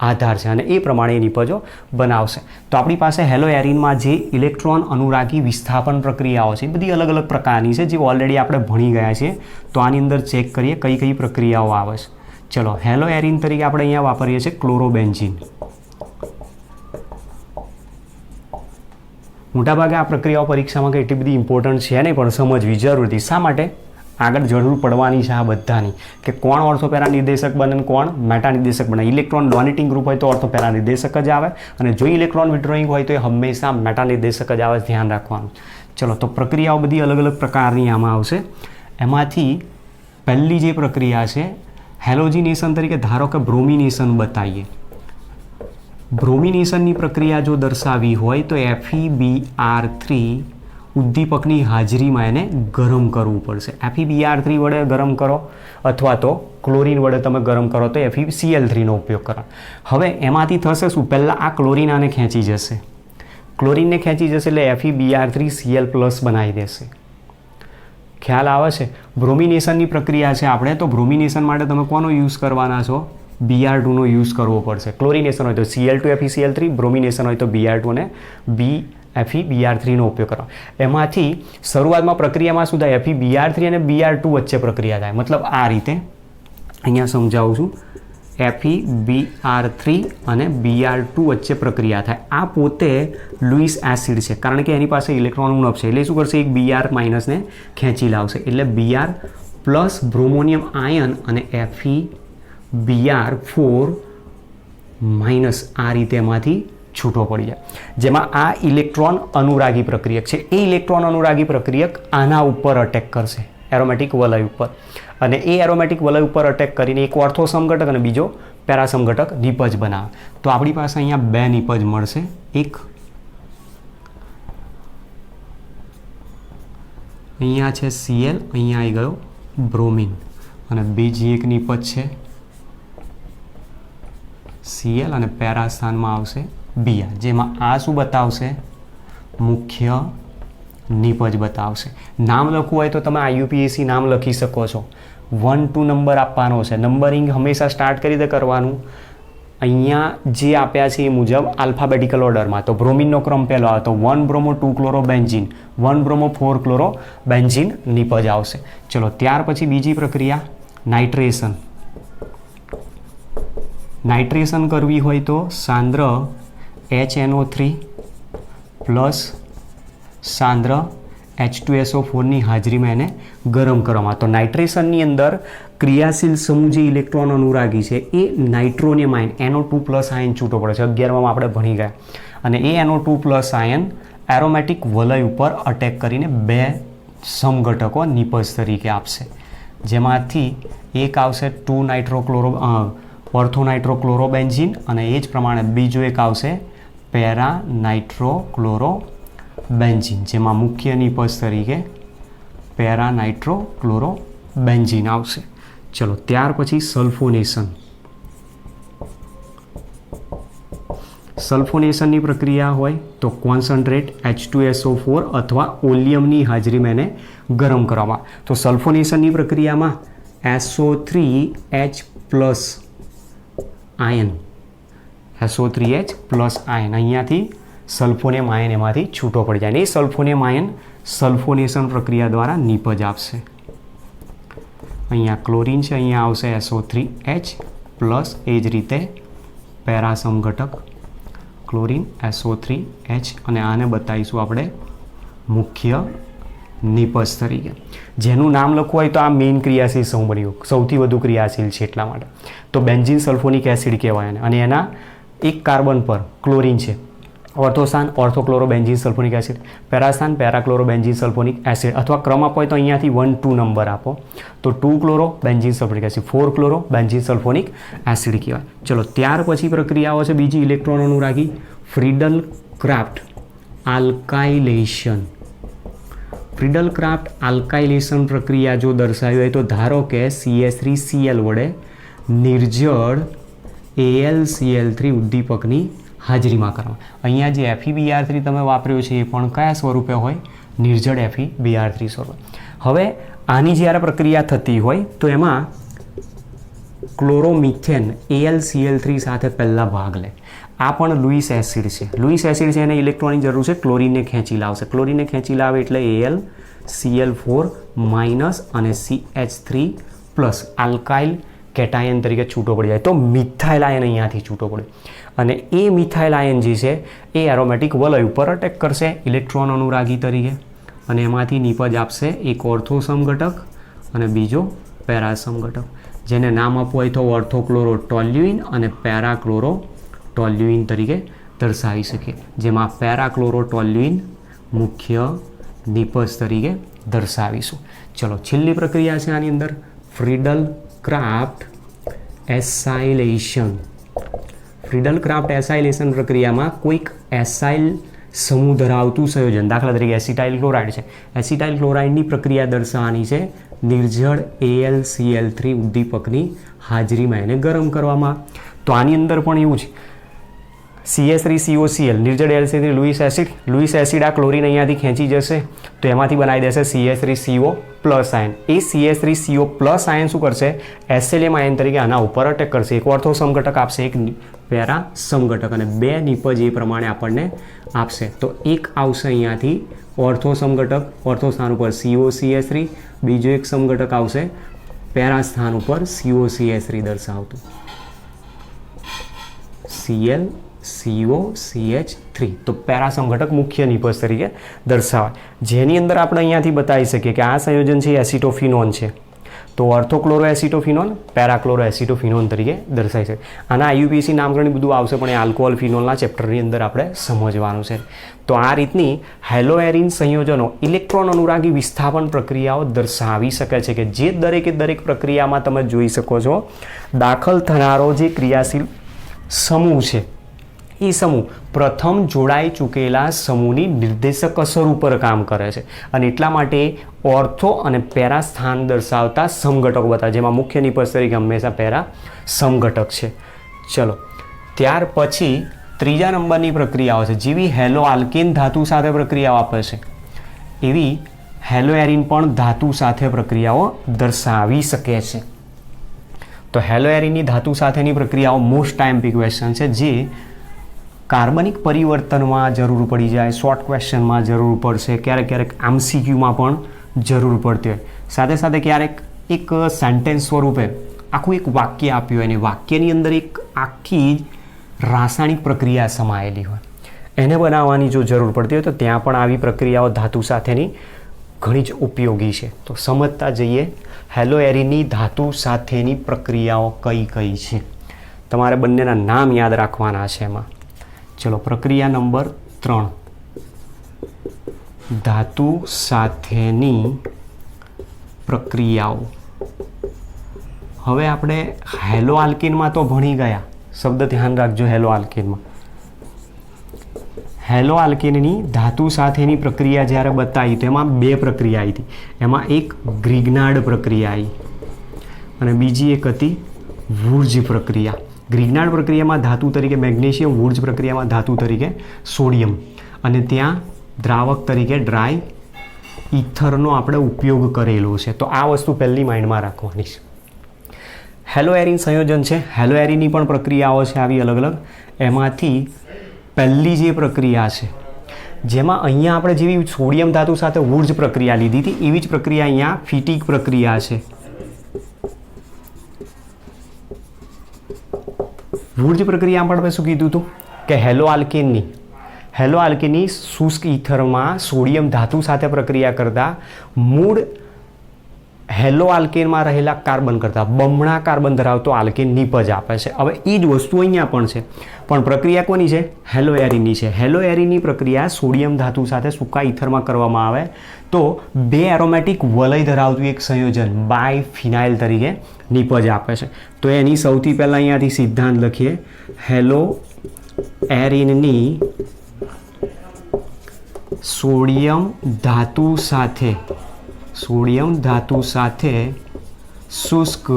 [SPEAKER 1] આધાર છે અને એ પ્રમાણે નિપજો બનાવશે. તો આપણી પાસે હેલો એરિનમાં જે ઇલેક્ટ્રોન અનુરાગી વિસ્થાપન પ્રક્રિયાઓ છે એ બધી અલગ અલગ પ્રકારની છે, જે ઓલરેડી આપણે ભણી ગયા છીએ. તો આની અંદર ચેક કરીએ કઈ કઈ પ્રક્રિયાઓ આવે છે. ચલો, હેલો એરિન તરીકે આપણે અહીંયા વાપરીએ છીએ ક્લોરોબેન્ઝીન. મોટાભાગે આ પ્રક્રિયાઓ પરીક્ષામાં કંઈ એટલી બધી ઇમ્પોર્ટન્ટ છે નહીં, પણ સમજવી જરૂરી. શા માટે? આગળ જરૂર પડવાની છે આ બધાની, કે કોણ ઓર્થોપેરા નિર્દેશક બને અને કોણ મેટા નિર્દેશક બને. ઇલેક્ટ્રોન ડોનેટિંગ ગ્રુપ હોય તો ઓર્થોપેરા નિર્દેશક જ આવે, અને જો ઇલેક્ટ્રોન વિડ્રોઈંગ હોય તો એ હંમેશા મેટા નિર્દેશક જ આવે. ધ્યાન રાખવાનું. ચલો, તો પ્રક્રિયાઓ બધી અલગ અલગ પ્રકારની આમાં આવશે. એમાંથી પહેલી જે પ્રક્રિયા છે હેલોજિનેશન તરીકે ધારો કે બ્રોમિનેશન બતાવીએ. બ્રોમિનેશનની પ્રક્રિયા જો દર્શાવી હોય તો FeBr3 ઉદ્દીપકની હાજરીમાં એને ગરમ કરવું પડશે. FeBr3 વડે ગરમ કરો અથવા તો ક્લોરીન વડે તમે ગરમ કરો તો FeCl3નો ઉપયોગ કરો. હવે એમાંથી થશે શું? પહેલાં આ ક્લોરીન આને ખેંચી જશે, ક્લોરીનને ખેંચી જશે એટલે FeBr3Cl+ બનાવી દેશે. ખ્યાલ આવે છે? બ્રોમિનેશનની પ્રક્રિયા છે આપણે, તો બ્રોમિનેશન માટે તમે કોનો યુઝ કરવાના છો? Br2નો યુઝ કરવો પડશે. ક્લોરિનેશન હોય તો Cl2 FeCl3, બ્રોમિનેશન હોય તો Br2 અને FeBr3નો ઉપયોગ કરો. એમાંથી શરૂઆતમાં પ્રક્રિયામાં શું થાય? FeBr3 અને Br2 વચ્ચે પ્રક્રિયા થાય. મતલબ આ રીતે અહીંયા સમજાવું છું. FeBr3 અને Br2 વચ્ચે પ્રક્રિયા થાય. આ પોતે લુઈસ એસિડ છે, કારણ કે એની પાસે ઇલેક્ટ્રોન ઉણપ છે. એટલે શું કરશે? એક Br- ને ખેંચી લાવશે, એટલે Br પ્લસ બ્રોમોનિયમ આયન અને FeBr4- આ રીતે એમાંથી છૂટો પડી જાય. જેમાં આ ઇલેક્ટ્રોન અનુરાગી પ્રક્રિયક છે. એ ઇલેક્ટ્રોન અનુરાગી પ્રક્રિયક આના ઉપર અટેક કરશે, એરોમેટિક વલય ઉપર, અને એ એરોમેટિક વલય ઉપર અટેક કરીને એક ઓર્થો સમઘટક અને બીજો પેરા સમઘટક નિપજ બનાવે. તો આપણી પાસે અહીંયા બે નિપજ મળશે. એક અહીંયા છે Cl, અહીંયા આવી ગયો બ્રોમિન, અને બીજી એક નિપજ છે Cl અને પેરા સ્થાનમાં આવશે Br, જેમાં આ શું બતાવશે? મુખ્ય નિપજ બતાવશે. નામ લખવું હોય તો તમે IUPAC નામ લખી શકો છો. 1 to નંબર આપવાનો છે. નંબરિંગ હંમેશા સ્ટાર્ટ કરી દે કરવાનું. અહીંયા જે આપ્યા છે એ મુજબ આલ્ફાબેટિકલ ઓર્ડરમાં. તો બ્રોમિનનો ક્રમ પહેલો આવે તો 1 bromo 2 chloro benzene, 1 bromo 4 chloro benzene નિપજ આવશે. ચલો ત્યાર પછી બીજી પ્રક્રિયા નાઇટ્રેશન. નાઇટ્રેશન કરવી હોય તો સાંદ્ર HNO3 પ્લસ સાંદ્ર H2SO4ની હાજરીમાં એને ગરમ કરવામાં. તો નાઇટ્રેશનની અંદર ક્રિયાશીલ સમૂહ જે ઇલેક્ટ્રોન અનુરાગી છે એ નાઇટ્રોનિયમ આયન NO2+ આયન છૂટો પડે છે. 11માં આપણે ભણી ગયા. અને એ NO2+ આયન એરોમેટિક વલય ઉપર અટેક કરીને બે સમઘટકો નિપજ તરીકે આપશે. જેમાંથી એક આવશે 2 નાઇટ્રોક્લોરો ઓર્થોનાઇટ્રોક્લોરોબેન્ઝીન, અને એ જ પ્રમાણે બીજો એક આવશે પેરા નાઇટ્રોક્લોરોબેન્ઝીન, જેમાં મુખ્ય નિપજ તરીકે પેરા નાઇટ્રોક્લોરોબેન્ઝીન આવશે. ચલો ત્યાર પછી સલ્ફોનેશન. સલ્ફોનેશનની પ્રક્રિયા હોય તો કોન્સન્ટ્રેટ H2SO4 અથવા ઓલિયમની હાજરીમાં એને ગરમ કરવામાં. તો સલ્ફોનેશનની પ્રક્રિયામાં SO3H+ આયન, SO3H+ આયન અહીંયાથી સલ્ફોનિયમ આયન એમાંથી છૂટો પડી જાય. અને એ સલ્ફોનિયમ આયન સલ્ફોનેશન પ્રક્રિયા દ્વારા નિપજ આપશે. અહીંયા ક્લોરીન છે, અહીંયા આવશે SO3H+, એ જ રીતે પેરા સમઘટક ક્લોરીન SO3H, અને આને બતાવીશું આપણે મુખ્ય નિપજ તરીકે. જેનું નામ લખવું હોય તો આ મેઇન ક્રિયાશીલ સમૂહ બન્યું, સૌથી વધુ ક્રિયાશીલ છે એટલા માટે. તો બેન્ઝીન સલ્ફોનિક એસિડ કહેવાય એને. અને એના એક કાર્બન પર ક્લોરીન છે, ઓર્થોસ્થાન ઓર્થોક્લોરોબેન્ઝીન સલ્ફોનિક એસિડ, પેરાસ્થાન પેરાક્લોરોબેન્ઝીન સલ્ફોનિક એસિડ, અથવા ક્રમ આપો હોય તો અહીંયાથી 1 2 નંબર આપો તો 2 chloro benzene sulphonic acid, 4 chloro benzene sulphonic acid કહેવાય. ચલો ત્યાર પછી પ્રક્રિયાઓ છે બીજી ઇલેક્ટ્રોન અનુરાગી, Friedel Crafts alkylation. Friedel Crafts alkylation પ્રક્રિયા જો દર્શાવી હોય તો ધારો કે CH3Cl વડે નિર્જળ AlCl3 ઉદ્દીપકની હાજરીમાં કરવા. અહીંયા જે FeBr3 તમે વાપર્યો છે એ પણ કયા સ્વરૂપે હોય? નિર્જળ FeBr3 સ્વરૂપે. હવે આની જ્યારે પ્રક્રિયા થતી હોય તો એમાં ક્લોરોમિથેન AlCl3 સાથે પહેલાં ભાગ લે. આ પણ લુઈસ એસિડ છે. લુઈસ એસિડ છે, એને ઇલેક્ટ્રોનની જરૂર છે, ક્લોરીનને ખેંચી લાવશે. ક્લોરીનને ખેંચી લાવે એટલે AlCl4- અને CH3+ આલ્કાઇલ કેટાયન તરીકે છૂટો પડી જાય. તો મિથાઇલ આયન અહીંયાથી છૂટો પડે, અને એ મિથાઇલ આયન જે છે એ એરોમેટિક વલય ઉપર અટેક કરશે ઇલેક્ટ્રોન અનુરાગી તરીકે, અને એમાંથી નિપજ આપશે એક ઓર્થો સમઘટક અને બીજો પેરા સમઘટક, જેને નામ આપવું હોય તો ઓર્થોક્લોરોટોલ્યુઇન અને પેરાક્લોરોટોલ્યુઇન તરીકે દર્શાવી શકીએ. જેમાં પેરાક્લોરોટોલ્યુઇન મુખ્ય નિપજ તરીકે દર્શાવીશું. ચલો છેલ્લી પ્રક્રિયા છે આની અંદર ફ્રીડલ ક્રાફ્ટ એસાઇલેશન. ફ્રીડલ ક્રાફ્ટ એસાઇલેશન પ્રક્રિયામાં કોઈક એસાઇલ સમૂહ ધરાવતું સંયોજન, દાખલા તરીકે એસિટાઇલ ક્લોરાઇડ છે, એસિટાઇલ ક્લોરાઇડની પ્રક્રિયા દર્શાવવાની છે નિર્જળ AlCl3 ઉદ્દીપકની હાજરીમાં એને ગરમ કરવામાં. તો આની અંદર પણ એવું છે, CH3COCl નિર્જળ AlCl3 લુઈસ એસિડ આ ક્લોરીન અહીંયાથી ખેંચી જશે તો એમાંથી બનાવી દેશે CH3CO પ્લસ આયન. એ CH3CO પ્લસ આયન શું કરશે, SLM આયન તરીકે આના ઉપર અટેક કરશે. એક ઓર્થો સમઘટક આપશે, એક પેરા સમઘટક, અને બે નિપજ એ પ્રમાણે આપણને આપશે. તો એક આવશે અહીંયાથી ઓર્થો સમઘટક, ઓર્થો સ્થાન ઉપર COCH3, બીજો એક સમઘટક આવશે પેરા સ્થાન ઉપર COCH3 દર્શાવતું ClCOCH3. તો પેરા સમઘટક મુખ્ય નિપજ તરીકે દર્શાવાય, જેની અંદર આપણે અહીંયાથી બતાવી શકીએ કે આ સંયોજન છે એસિટોફિનોન છે, તો ઓર્થોક્લોરો એસિટોફિનોન પેરાક્લોરો એસિટોફિનોન તરીકે દર્શાવી શકે. આના IUPAC નામકરણ બધું આવશે, પણ એ આલ્કોહોલ ફિનોલના ચેપ્ટરની અંદર આપણે સમજવાનું છે. તો આ રીતની હેલોએરિન સંયોજનો ઇલેક્ટ્રોન અનુરાગી વિસ્થાપન પ્રક્રિયાઓ દર્શાવી શકે છે, કે જે દરેકે દરેક પ્રક્રિયામાં તમે જોઈ શકો છો દાખલ થનારો જે ક્રિયાશીલ સમૂહ છે એ સમૂહ પ્રથમ જોડાઈ ચૂકેલા સમૂહની નિર્દેશક અસર ઉપર કામ કરે છે, અને એટલા માટે ઓર્થો અને પેરા સ્થાન દર્શાવતા સમઘટકો બતાવે, જેમાં મુખ્ય નિપજ તરીકે હંમેશા પેરા સમઘટક છે. ચલો, ત્યાર પછી ત્રીજા નંબરની પ્રક્રિયાઓ છે, જેવી હેલો આલ્કેન ધાતુ સાથે પ્રક્રિયાઓ આપે છે એવી હેલોએરિન પણ ધાતુ સાથે પ્રક્રિયાઓ દર્શાવી શકે છે. તો હેલોએરિનની ધાતુ સાથેની પ્રક્રિયાઓ મોસ્ટ ટાઈમ ક્વેશ્ચન છે, જે કાર્બનિક પરિવર્તનમાં જરૂર પડી જાય, શોર્ટ ક્વેશ્ચનમાં જરૂર પડશે, ક્યારેક MCQમાં પણ જરૂર પડતી હોય. સાથે સાથે ક્યારેક એક સેન્ટેન્સ સ્વરૂપે આખું એક વાક્ય આપ્યું હોય અને વાક્યની અંદર એક આખી રાસાયણિક પ્રક્રિયા સમાયેલી હોય, એને બનાવવાની જો જરૂર પડતી હોય તો ત્યાં પણ આવી પ્રક્રિયાઓ ધાતુ સાથેની ઘણી જ ઉપયોગી છે. તો સમજતા જઈએ હેલોએરિનની ધાતુ સાથેની પ્રક્રિયાઓ કઈ કઈ છે. તમારે બંનેના નામ યાદ રાખવાના છે એમાં. ચલો, પ્રક્રિયા નંબર 3, ધાતુ સાથેની પ્રક્રિયાઓ. હવે આપણે હેલો આલ્કેનમાં તો ભણી ગયા, શબ્દ ધ્યાન રાખજો. હેલો આલ્કેનમાં હેલો આલ્કેનની ધાતુ સાથેની પ્રક્રિયા જ્યારે બતાવી તો એમાં બે પ્રક્રિયા આવી હતી. એમાં એક ગ્રિગ્નાર્ડ પ્રક્રિયા આવી અને બીજી એક હતી વુર્જ પ્રક્રિયા. ગ્રિગ્નાર્ડ પ્રક્રિયામાં ધાતુ તરીકે મેગ્નેશિયમ, વુર્જ પ્રક્રિયામાં ધાતુ તરીકે સોડિયમ, અને ત્યાં દ્રાવક તરીકે ડ્રાય ઇથરનો આપણે ઉપયોગ કરેલો છે. તો આ વસ્તુ પહેલી માઇન્ડમાં રાખવાની છે. હેલોએરિન સંયોજન છે, હેલોએરિનની પણ પ્રક્રિયાઓ છે આવી અલગ અલગ. એમાંથી પહેલી જે પ્રક્રિયા છે, જેમાં અહીંયા આપણે જેવી સોડિયમ ધાતુ સાથે વુર્જ પ્રક્રિયા લીધી હતી એવી જ પ્રક્રિયા અહીંયા ફિટિક પ્રક્રિયા છે. વુર્જ પ્રક્રિયામાં પણ આપણે શું કીધું હતું કે હેલો આલ્કેનની શુષ્ક ઇથરમાં સોડિયમ ધાતુ સાથે પ્રક્રિયા કરતા મૂળ હેલો આલ્કેનમાં રહેલા કાર્બન કરતાં બમણા કાર્બન ધરાવતો આલ્કેન નિપજ આપે છે. હવે એ જ વસ્તુ અહીંયા પણ છે, પણ પ્રક્રિયા કોની છે? હેલોએરિનની છે. હેલોએરિનની પ્રક્રિયા સોડિયમ ધાતુ સાથે સૂકા ઇથરમાં કરવામાં આવે તો બે એરોમેટિક વલય ધરાવતું એક સંયોજન બાયફિનાઇલ તરીકે નિપજ આપે છે. તો એની સૌથી પહેલાં અહીંયાથી સિદ્ધાંત લખીએ. હેલોએરિનની સોડિયમ ધાતુ સાથે શુષ્ક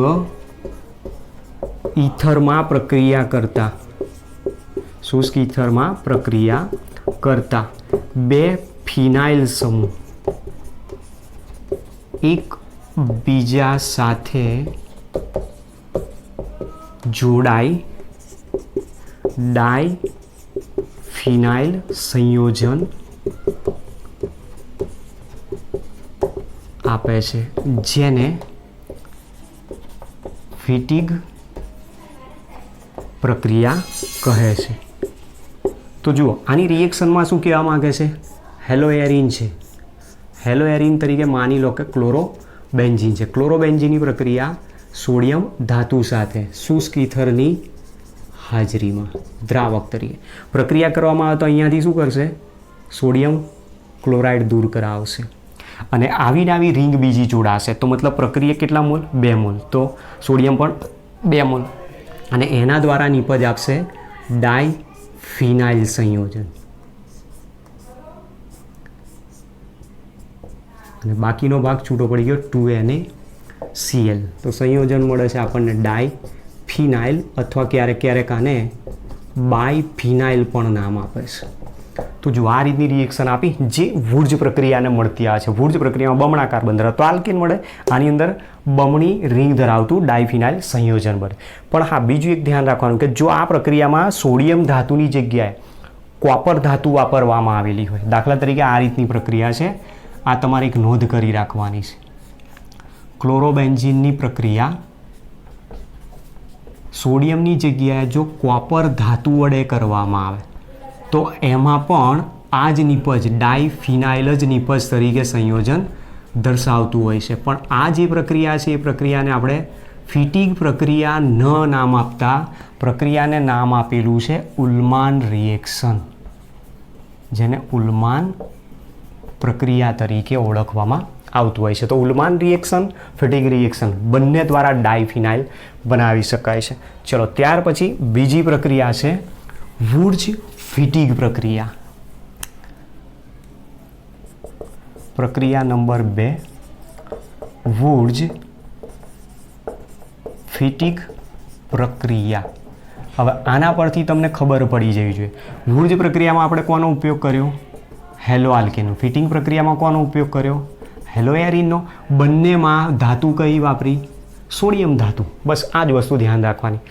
[SPEAKER 1] ઇથરમાં પ્રક્રિયા કરતા બે ફિનાઇલ સમૂહ એક બીજા સાથે જોડાઈ ડાયફિનાઇલ સંયોજન આપે છે, જેને ફિટિગ પ્રક્રિયા કહે છે. તો જુઓ, આની રિએક્શનમાં શું કહેવા માંગે છે? હેલોએરિન છે, હેલોએરિન તરીકે માની લો કે ક્લોરોબેન્ઝીન છે. ક્લોરોબેન્ઝીનની પ્રક્રિયા સોડિયમ ધાતુ સાથે શુષ્ક ઇથરની હાજરીમાં દ્રાવક તરીકે પ્રક્રિયા કરવામાં આવે તો અહીંયાથી શું કરશે? સોડિયમ ક્લોરાઇડ દૂર કરાવશે અને આવી રિંગ બીજી જોડાશે. તો મતલબ પ્રક્રિયા કેટલા મોલ? 2 મોલ. તો સોડિયમ પણ 2 મોલ. અને એના દ્વારા નિપજ આપશે ડાયફિનાઇલ સંયોજન, અને બાકીનો ભાગ છૂટો પડી ગયો 2NaCl. તો સંયોજન મળે છે આપણને ડાયફિનાઇલ, અથવા ક્યારેક ક્યારેક આને બાયફિનાઇલ પણ નામ આપે છે. તો જો આ રીતની રિએક્શન આપી જે વુર્જ પ્રક્રિયાને મળતી આવે છે. વુર્જ પ્રક્રિયામાં બમણા કાર્બન ધરાવતો આલ્કેન મળે, આની અંદર બમણી રિંગ ધરાવતું ડાયફિનાઇલ સંયોજન બને. પણ હા, બીજું એક ધ્યાન રાખવાનું કે જો આ પ્રક્રિયામાં સોડિયમ ધાતુની જગ્યાએ કોપર ધાતુ વાપરવામાં આવેલી હોય, દાખલા તરીકે આ રીતની પ્રક્રિયા છે, આ તમારે એક નોંધ કરી રાખવાની છે. ક્લોરોબેન્ઝીનની પ્રક્રિયા સોડિયમની જગ્યાએ જો કોપર ધાતુ વડે કરવામાં આવે તો એમાં પણ આ જ નિપજ ડાયફિનાઇલ જ નિપજ તરીકે સંયોજન દર્શાવતું હોય છે. પણ આ જે પ્રક્રિયા છે એ પ્રક્રિયાને આપણે ફિટિગ પ્રક્રિયા ન નામ આપતા પ્રક્રિયાને નામ આપેલું છે ઉલ્માન રિએક્શન, જેને ઉલ્માન પ્રક્રિયા તરીકે ઓળખવામાં આવતું હોય છે. તો ઉલ્માન રિએક્શન, ફિટિગ રિએક્શન બંને દ્વારા ડાયફિનાઇલ બનાવી શકાય છે. ચલો, ત્યાર પછી બીજી પ્રક્રિયા છે વુર્જ ફિટિગ પ્રક્રિયા. પ્રક્રિયા નંબર 2 વુર્જ ફિટિગ પ્રક્રિયા. હવે આના પરથી તમને ખબર પડી જવી જોઈએ. વુર્જ પ્રક્રિયામાં આપણે કોનો ઉપયોગ કર્યો? હેલો આલ્કેનનો. ફિટિંગ પ્રક્રિયામાં કોનો ઉપયોગ કર્યો? હેલો એરિનનો. બંનેમાં ધાતુ કઈ વાપરી? સોડિયમ ધાતુ. બસ આ જ વસ્તુ ધ્યાન રાખવાની.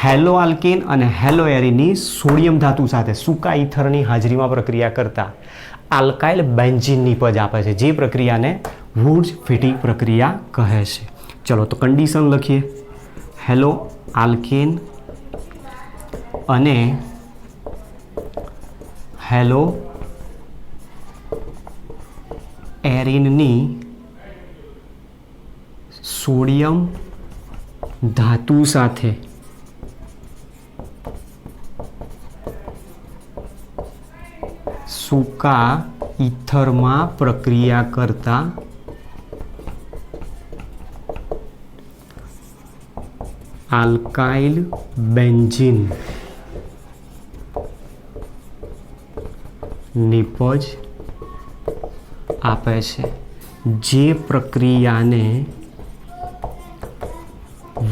[SPEAKER 1] હેલો આલ્કેન અને હેલો એરિનની સોડિયમ ધાતુ સાથે સૂકા ઈથરની હાજરીમાં પ્રક્રિયા કરતા આલ્કાઇલ બેન્ઝીન નિપજ આપે છે, જે પ્રક્રિયાને વુર્જ ફિટિગ પ્રક્રિયા કહે છે. ચલો તો કન્ડિશન લખીએ. હેલો આલ્કેન અને હેલો એરિનની સોડિયમ ધાતુ સાથે સૂકા ઈથરમાં પ્રક્રિયા કરતા આલ્કાઇલ બેન્ઝીન નિપજ આપે છે, જે પ્રક્રિયાને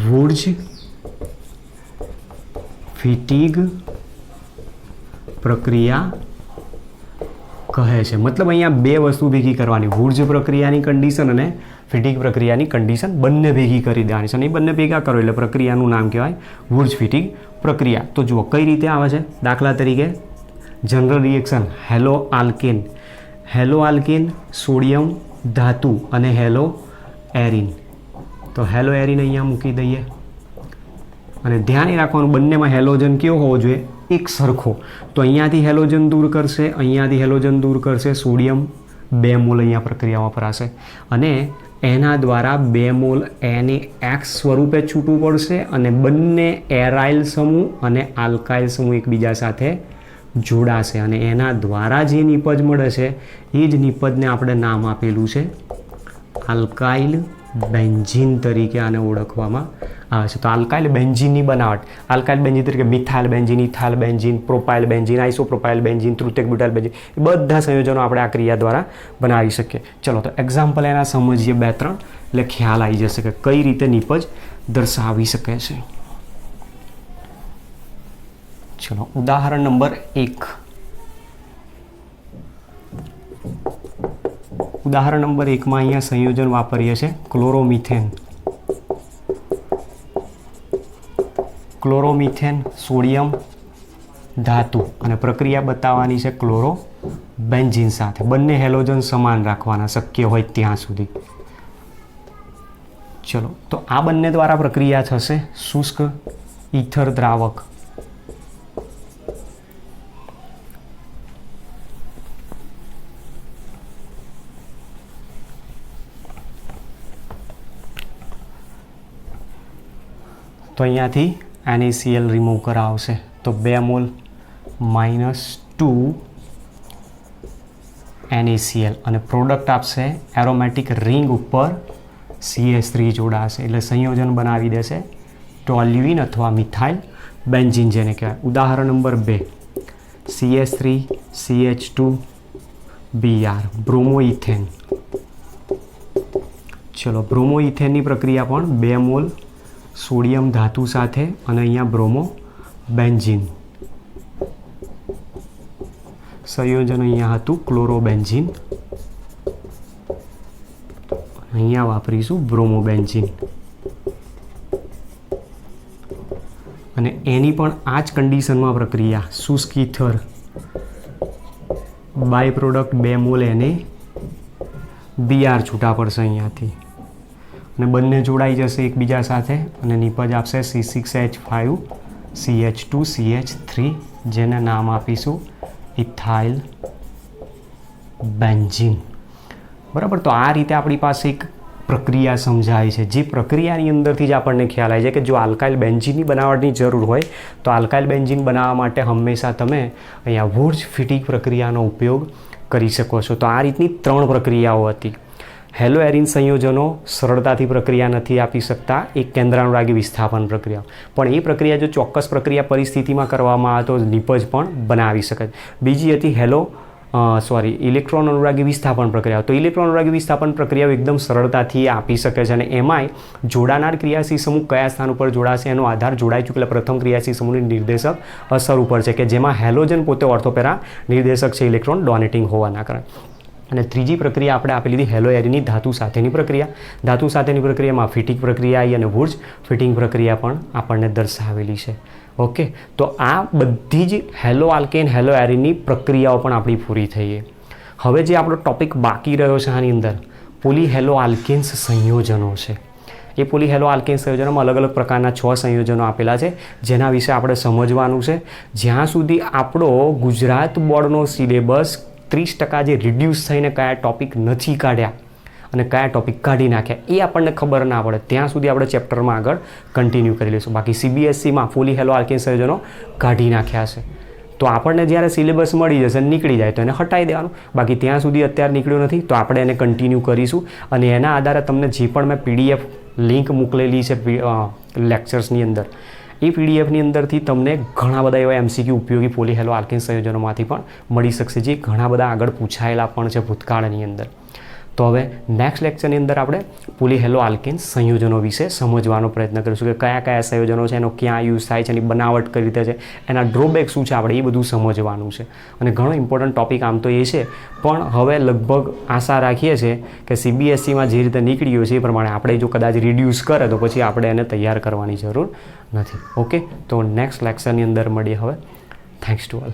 [SPEAKER 1] વુર્જ ફિટિગ પ્રક્રિયા કહે છે. મતલબ અહીંયા બે વસ્તુ ભેગી કરવાની, વુર્જ પ્રક્રિયાની કન્ડિશન અને ફિટિગ પ્રક્રિયાની કન્ડિશન બંને ભેગી કરી દેવાની છે. અને એ બંને ભેગા કરો એટલે પ્રક્રિયાનું નામ કહેવાય વુર્જ ફિટિગ પ્રક્રિયા. તો જુઓ કઈ રીતે આવે છે. દાખલા તરીકે general reaction hello alkane sodium ધાતુ અને હેલો એરિન. તો હેલો એરિન અહીંયા મૂકી દઈએ અને ધ્યાન રાખવાનું બંનેમાં હેલોજન કેવો હોવો જોઈએ? એક સરખો. તો અહીંયાથી હેલોજન દૂર કરશે, અહીંયાથી હેલોજન દૂર કરશે, સોડિયમ 2 મોલ અહીંયા પ્રક્રિયામાં વપરાશે અને એના દ્વારા 2 મોલ NaX સ્વરૂપે છૂટું પડશે અને બંને એરાઇલ સમૂહ અને આલ્કાઇલ સમૂહ એકબીજા સાથે જોડાશે અને એના દ્વારા જે નિપજ મળે છે એ જ નિપજને આપણે નામ આપેલું છે આલ્કાઇલ બેન્ઝીન તરીકે આને ઓળખવામાં આવે છે. તો આલ્કાઇલ બેન્ઝીનની બનાવટ, આલ્કાઇલ બેન્ઝીન તરીકે methyl benzene, ethyl benzene, propyl benzene, isopropyl benzene, તૃતીયક બ્યુટાઇલ બેન્ઝીન, એ બધા સંયોજનો આપણે આ ક્રિયા દ્વારા બનાવી શકીએ. ચલો તો એક્ઝામ્પલ એના સમજીએ 2-3 એટલે ખ્યાલ આવી જશે કે કઈ રીતે નિપજ દર્શાવી શકે છે. ચલો ઉદાહરણ નંબર 1. ઉદાહરણ નંબર 1માં અહીંયા સંયોજન વાપરીએ છીએ ક્લોરોમિથેન સોડિયમ ધાતુ અને પ્રક્રિયા બતાવવાની છે ક્લોરોબેન્ઝીન સાથે. બંને હેલોજન સમાન રાખવાના શક્ય હોય ત્યાં સુધી. ચલો તો આ બંને દ્વારા પ્રક્રિયા થશે શુષ્ક ઈથર દ્રાવક. તો અહીંયાથી NaCl રિમૂવ કરાવશે તો 2 મોલ -2 NaCl અને પ્રોડક્ટ આપશે એરોમેટિક રિંગ ઉપર CH3 જોડાશે એટલે સંયોજન બનાવી દેશે ટોલ્યુઇન અથવા મિથાઇલ બેન્ઝીન જેને કહેવાય. ઉદાહરણ નંબર 2 CH3CH2Br બ્રોમોઇથેન. ચલો બ્રોમોઇથેનની પ્રક્રિયા પણ 2 મોલ સોડિયમ ધાતુ સાથે અને અહીંયા બ્રોમો બેન્ઝીન. સંયોજન અહીંયા હતું ક્લોરોબેન્ઝીન, અહીંયા વાપરીશું બ્રોમોબેન્ઝીન. અને એની પણ આ જ કન્ડિશનમાં પ્રક્રિયા શુષ્ક ઇથર બાય પ્રોડક્ટ 2 મોલ એને Br છૂટા પડશે અહીંયાથી અને બંને જોડાઈ જશે એકબીજા સાથે અને નિપજ આપશે C6H5CH2CH3 જેને નામ આપીશું ઇથાઇલ બેન્ઝીન. બરાબર. તો આ રીતે આપણી પાસે એક પ્રક્રિયા સમજાય છે, જે પ્રક્રિયાની અંદરથી જ આપણને ખ્યાલ આવે છે કે જો આલ્કાઇલ બેન્ઝીનની બનાવટની જરૂર હોય તો આલ્કાઇલ બેન્ઝીન બનાવવા માટે હંમેશા તમે અહીંયા વુર્ટ્ઝ-ફિટિક પ્રક્રિયાનો ઉપયોગ કરી શકો છો. તો આ રીતની 3 પ્રક્રિયાઓ હતી. હેલો એરિન સંયોજનો સરળતાથી પ્રક્રિયા નથી આપી શકતા, એક કેન્દ્રાનુરાગી વિસ્થાપન પ્રક્રિયા. પણ એ પ્રક્રિયા જો ચોક્કસ પ્રક્રિયા પરિસ્થિતિમાં કરવામાં આવે તો નિપજ પણ બનાવી શકે. બીજી હતી ઇલેક્ટ્રોન અનુરાગી વિસ્થાપન પ્રક્રિયા. તો ઇલેક્ટ્રોન અનુરાગી વિસ્થાપન પ્રક્રિયાઓ એકદમ સરળતાથી આપી શકે છે અને એમાંય જોડાનાર ક્રિયાશીલ સમૂહ કયા સ્થાન ઉપર જોડાશે એનો આધાર જોડાઈ ચૂકેલા પ્રથમ ક્રિયાશીલ સમૂહની નિર્દેશક અસર ઉપર છે, કે જેમાં હેલોજન પોતે ઓર્થોપેરા નિર્દેશક છે ઇલેક્ટ્રોન ડોનેટિંગ હોવાના કારણે. અને ત્રીજી પ્રક્રિયા આપણે આપી લીધી હેલો એરિનની ધાતુ સાથેની પ્રક્રિયા. ધાતુ સાથેની પ્રક્રિયામાં ફિટિંગ પ્રક્રિયા આવી અને વુર્ટ્ઝ ફિટિંગ પ્રક્રિયા પણ આપણને દર્શાવેલી છે. ઓકે, તો આ બધી જ હેલો આલ્કેન હેલો એરિનની પ્રક્રિયાઓ પણ આપણી પૂરી થઈ ગઈ. હવે જે આપણો ટોપિક બાકી રહ્યો છે આની અંદર પોલી હેલો આલ્કેન્સ સંયોજનો છે. એ પોલી હેલો આલ્કેન સંયોજનોમાં અલગ અલગ પ્રકારના 6 સંયોજનો આપેલા છે જેના વિશે આપણે સમજવાનું છે. જ્યાં સુધી આપણો ગુજરાત બોર્ડનો સિલેબસ 30% જે રિડ્યુસ થઈને કયા ટોપિક નથી કાઢ્યા અને કયા ટોપિક કાઢી નાખ્યા એ આપણને ખબર ના પડે ત્યાં સુધી આપણે ચેપ્ટરમાં આગળ કન્ટિન્યુ કરી લઈશું. બાકી CBSEમાં પોલી હેલો આલ્કેન સંયોજનો કાઢી નાખ્યા છે તો આપણને જ્યારે સિલેબસ મળી જશે નીકળી જાય તો એને હટાવી દેવાનું. બાકી ત્યાં સુધી અત્યારે નીકળ્યું નથી તો આપણે એને કન્ટિન્યુ કરીશું અને એના આધારે તમને જે પણ મેં PDF લિંક મોકલેલી છે લેક્ચર્સની અંદર એ પીડીએફની અંદરથી તમને ઘણા બધા એવા MCQ ઉપયોગી પોલી હેલો આલ્કેન સંયોજનોમાંથી પણ મળી શકશે જે ઘણા બધા આગળ પૂછાયેલા પણ છે ભૂતકાળની અંદર. તો હવે નેક્સ્ટ લેક્ચરની અંદર આપણે પોલી હેલો આલ્કેન સંયોજનો વિશે સમજવાનો પ્રયત્ન કરીશું કે કયા કયા સંયોજનો છે, એનો ક્યાં યુઝ થાય છે, એની બનાવટ કઈ રીતે છે, એના ડ્રોબેક શું છે, આપણે એ બધું સમજવાનું છે. અને ઘણો ઇમ્પોર્ટન્ટ ટોપિક આમ તો એ છે પણ હવે લગભગ આશા રાખીએ છીએ કે CBSEમાં જે રીતે નીકળી ગયો છે એ પ્રમાણે આપણે જો કદાચ રિડ્યુસ કરે તો પછી આપણે એને તૈયાર કરવાની જરૂર નથી. ઓકે, તો નેક્સ્ટ લેક્ચરની અંદર મળીએ હવે. Thanks to all.